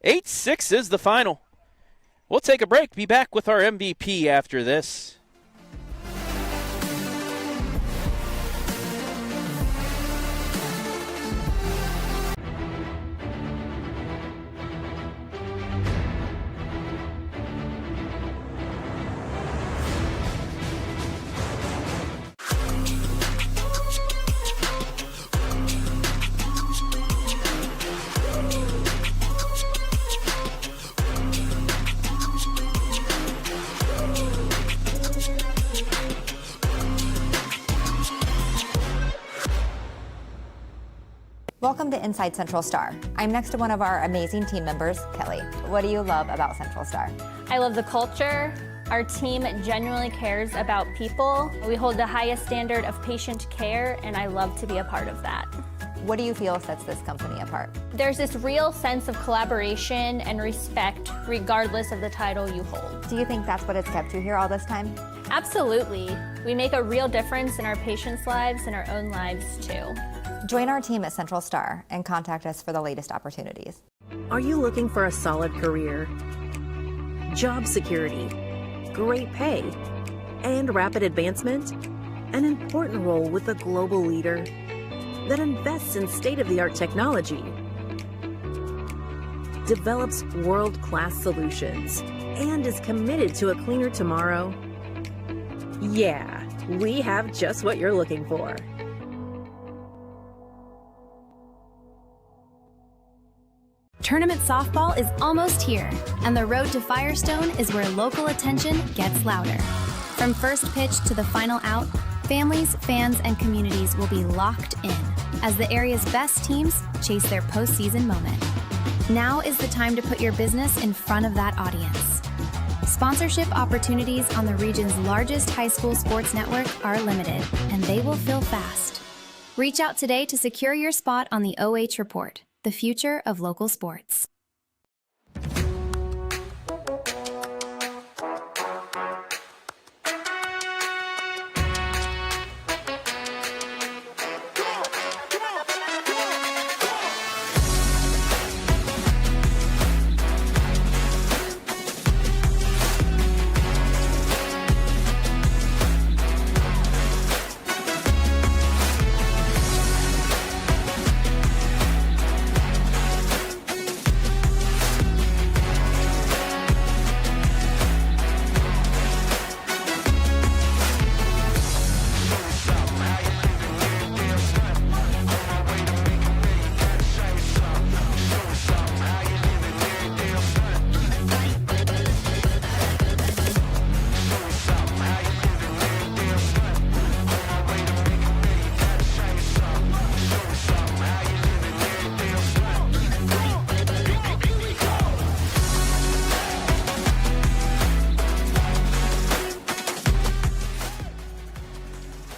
8-6 is the final. We'll take a break. Be back with our MVP after this. Welcome to Inside Central Star. I'm next to one of our amazing team members, Kelly. What do you love about Central Star? I love the culture. Our team genuinely cares about people. We hold the highest standard of patient care, and I love to be a part of that. What do you feel sets this company apart? There's this real sense of collaboration and respect regardless of the title you hold. Do you think that's what has kept you here all this time? Absolutely. We make a real difference in our patients' lives and our own lives too. Join our team at Central Star and contact us for the latest opportunities. Are you looking for a solid career, job security, great pay, and rapid advancement? An important role with a global leader that invests in state-of-the-art technology, develops world-class solutions, and is committed to a cleaner tomorrow? Yeah, we have just what you're looking for. Tournament softball is almost here, and the road to Firestone is where local attention gets louder. From first pitch to the final out, families, fans, and communities will be locked in as the area's best teams chase their postseason moment. Now is the time to put your business in front of that audience. Sponsorship opportunities on the region's largest high school sports network are limited, and they will fill fast. Reach out today to secure your spot on the OH Report, the future of local sports.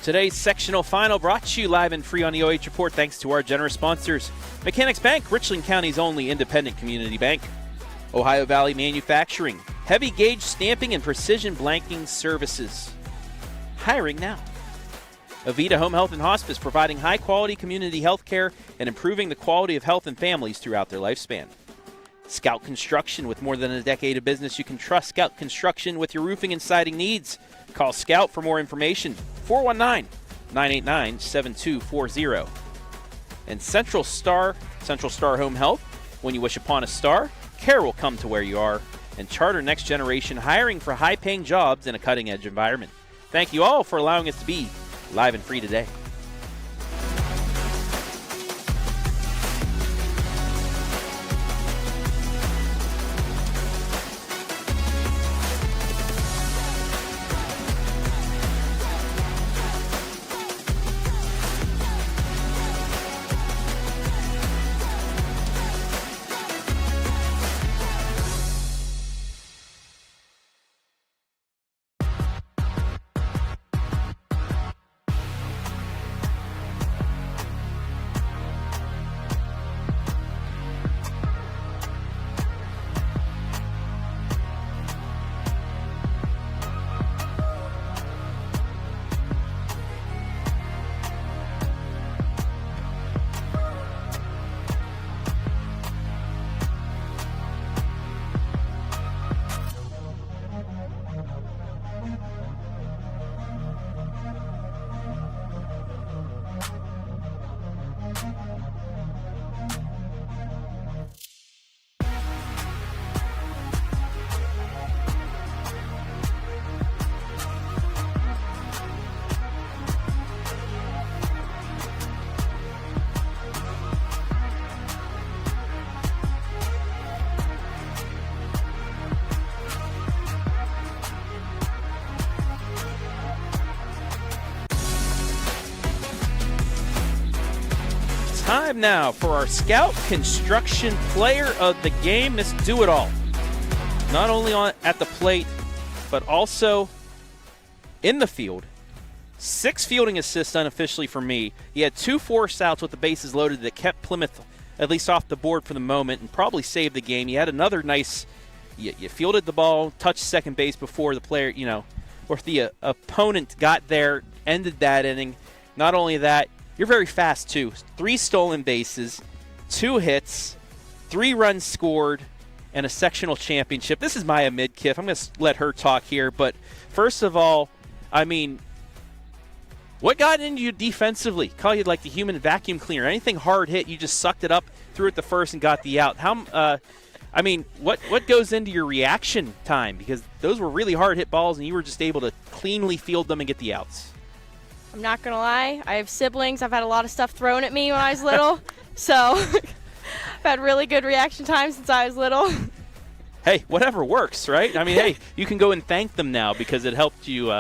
Today's sectional final brought to you live and free on the OH Report thanks to our generous sponsors. Mechanics Bank, Richland County's only independent community bank. Ohio Valley Manufacturing, heavy gauge stamping and precision blanking services. Hiring now. Avita Home Health and Hospice, providing high quality community health care and improving the quality of health in families throughout their lifespan. Scout Construction, with more than a decade of business, you can trust Scout Construction with your roofing and siding needs. Call Scout for more information, 419-989-7240. And Central Star Home Health, when you wish upon a star, care will come to where you are. And Charter Next Generation, hiring for high-paying jobs in a cutting-edge environment. Thank you all for allowing us to be live and free today. now for our Scout Construction Player of the Game, Miss Do-It-All. Not only at the plate, but also in the field. 6 fielding assists unofficially for me. He had 2 forced outs with the bases loaded that kept Plymouth at least off the board for the moment and probably saved the game. He had another nice, you fielded the ball, touched second base before the player, or the opponent got there, ended that inning. Not only that, you're very fast too. 3 stolen bases, 2 hits, 3 runs scored, and a sectional championship. This is Maya Midkiff. I'm going to let her talk here. But first of all, what got into you defensively? Call you like the human vacuum cleaner. Anything hard hit, you just sucked it up, threw it the first, and got the out. What goes into your reaction time? Because those were really hard hit balls, and you were just able to cleanly field them and get the outs. I'm not going to lie. I have siblings. I've had a lot of stuff thrown at me when I was little. So I've had really good reaction time since I was little. Hey, whatever works, right? Hey, you can go and thank them now because it helped you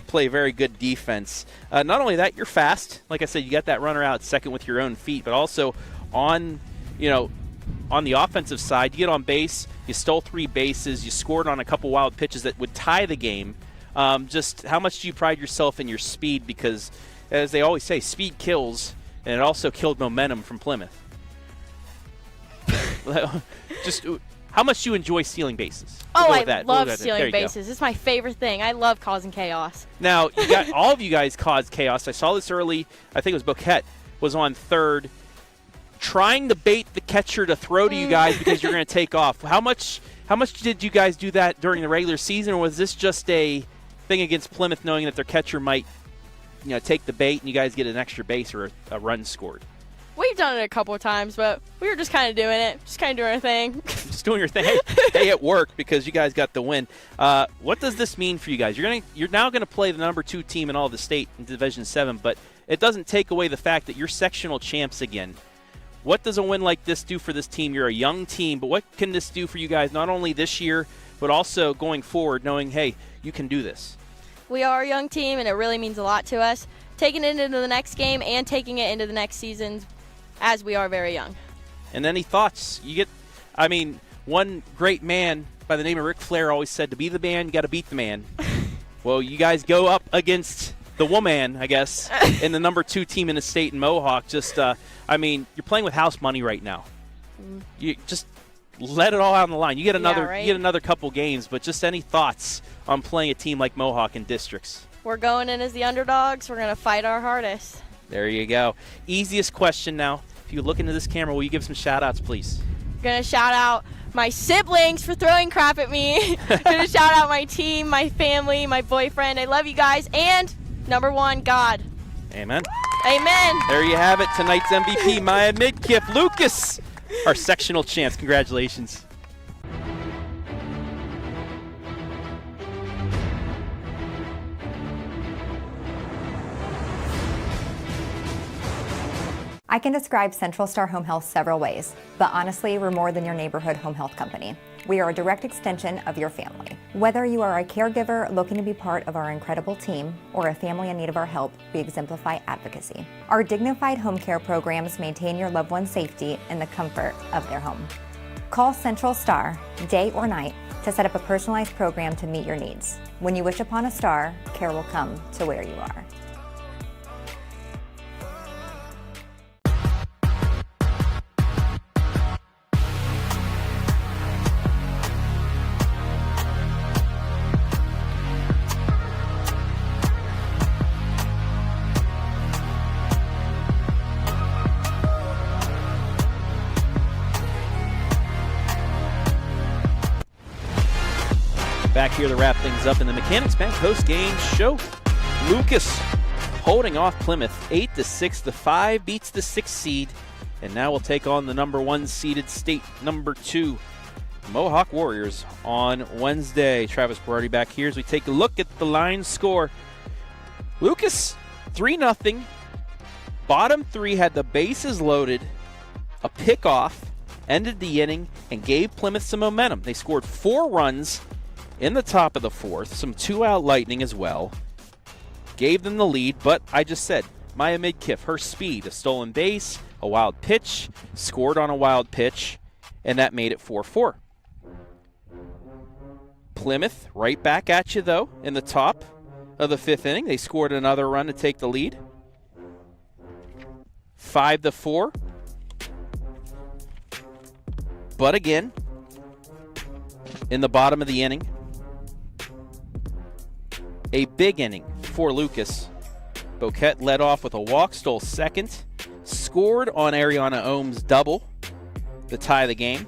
play very good defense. Not only that, you're fast. Like I said, you got that runner out second with your own feet, but also on the offensive side, you get on base, you stole 3 bases, you scored on a couple wild pitches that would tie the game. Just how much do you pride yourself in your speed? Because, as they always say, speed kills, and it also killed momentum from Plymouth. Just how much do you enjoy stealing bases? I love stealing bases. It's my favorite thing. I love causing chaos. Now, all of you guys caused chaos. I saw this early. I think it was Boquette was on third, trying to bait the catcher to throw to you guys because you're going to take off. How much did you guys do that during the regular season, or was this just a thing against Plymouth, knowing that their catcher might, take the bait and you guys get an extra base or a run scored? We've done it a couple of times, but we were just kind of doing it, just kind of doing our thing. Just doing your thing. Hey, it worked because you guys got the win. What does this mean for you guys? You're now going to play the number 2 team in all the state in Division 7, but it doesn't take away the fact that you're sectional champs again. What does a win like this do for this team? You're a young team, but what can this do for you guys not only this year, but also going forward, knowing, hey, you can do this? We are a young team, and it really means a lot to us. Taking it into the next game and taking it into the next season, as we are very young. And any thoughts? One great man by the name of Ric Flair always said, to be the man, you got to beat the man. Well, you guys go up against the woman, I guess, in the number 2 team in the state in Mohawk. Just, you're playing with house money right now. You just let it all out on the line. You get another couple games, but just any thoughts on playing a team like Mohawk in districts? We're going in as the underdogs. We're going to fight our hardest. There you go. Easiest question now. If you look into this camera, will you give some shout-outs, please? Going to shout out my siblings for throwing crap at me. Going to shout out my team, my family, my boyfriend. I love you guys. And number 1, God. Amen. Amen. There you have it. Tonight's MVP, Maya Midkiff. Lucas, our sectional champs. Congratulations. I can describe Central Star Home Health several ways, but honestly, we're more than your neighborhood home health company. We are a direct extension of your family. Whether you are a caregiver looking to be part of our incredible team or a family in need of our help, we exemplify advocacy. Our dignified home care programs maintain your loved one's safety in the comfort of their home. Call Central Star, day or night, to set up a personalized program to meet your needs. When you wish upon a star, care will come to where you are. Back here to wrap things up in the Mechanics Bank post-game show. Lucas holding off Plymouth 8-6. The 5 beats the 6 seed, and now we'll take on the number 1 seeded state number 2 Mohawk Warriors on Wednesday. Travis Berardi back here as we take a look at the line score. Lucas 3-0. Bottom 3 had the bases loaded, a pickoff, ended the inning, and gave Plymouth some momentum. They scored 4 runs in the top of the 4th, some 2-out lightning as well. Gave them the lead, but I just said, Maya Midkiff, her speed, a stolen base, a wild pitch, scored on a wild pitch, and that made it 4-4. Plymouth right back at you, though, in the top of the 5th inning. They scored another run to take the lead. 5-4. But again, in the bottom of the inning, a big inning for Lucas. Boquette led off with a walk, stole second, scored on Ariana Ohm's double to tie the game.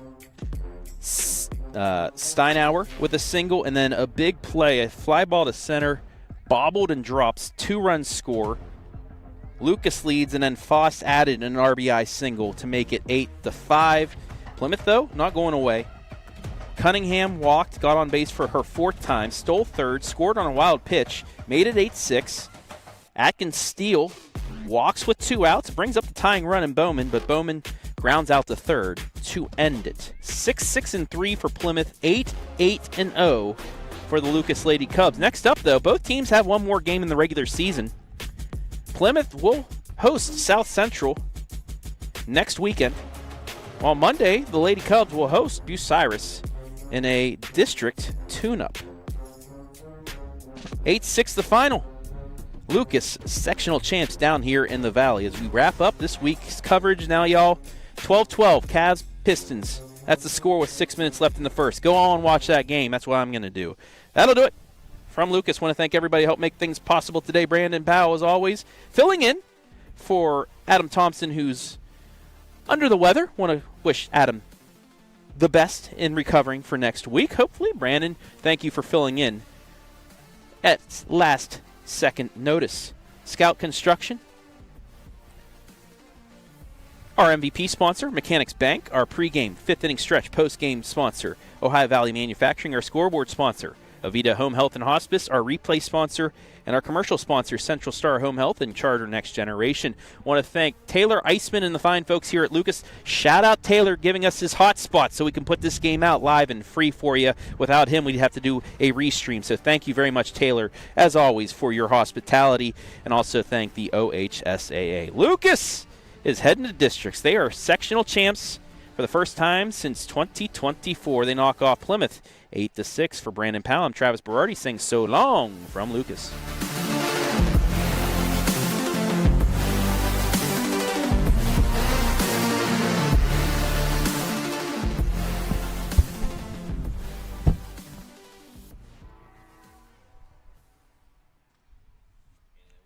Steinauer with a single, and then a big play, a fly ball to center, bobbled and drops, 2-run score. Lucas leads, and then Foss added an RBI single to make it 8-5. Plymouth, though, not going away. Cunningham walked, got on base for her 4th time, stole third, scored on a wild pitch, made it 8-6. Atkins steal, walks with 2 outs, brings up the tying run in Bowman, but Bowman grounds out to third to end it. 6-6-3 for Plymouth, 8-8-0 for the Lucas Lady Cubs. Next up, though, both teams have one more game in the regular season. Plymouth will host South Central next weekend, while Monday, the Lady Cubs will host Bucyrus in a district tune-up. 8-6 the final. Lucas, sectional champs down here in the Valley. As we wrap up this week's coverage now, y'all, 12-12, Cavs, Pistons. That's the score with 6 minutes left in the first. Go on and watch that game. That's what I'm going to do. That'll do it. From Lucas, want to thank everybody who helped make things possible today. Brandon Powell, as always, filling in for Adam Thompson, who's under the weather. Want to wish Adam the best in recovering for next week. Hopefully, Brandon, thank you for filling in at last second notice. Scout Construction, our MVP sponsor, Mechanics Bank, our pregame 5th inning stretch post-game sponsor, Ohio Valley Manufacturing, our scoreboard sponsor, Avita Home Health and Hospice, our replay sponsor, and our commercial sponsor, Central Star Home Health and Charter Next Generation. Want to thank Taylor Eisman and the fine folks here at Lucas. Shout out Taylor giving us his hotspot so we can put this game out live and free for you. Without him, we'd have to do a restream. So thank you very much, Taylor, as always, for your hospitality. And also thank the OHSAA. Lucas is heading to districts. They are sectional champs for the first time since 2024. They knock off Plymouth 8-6. For Brandon Powell, I'm Travis Berardi saying so long from Lucas.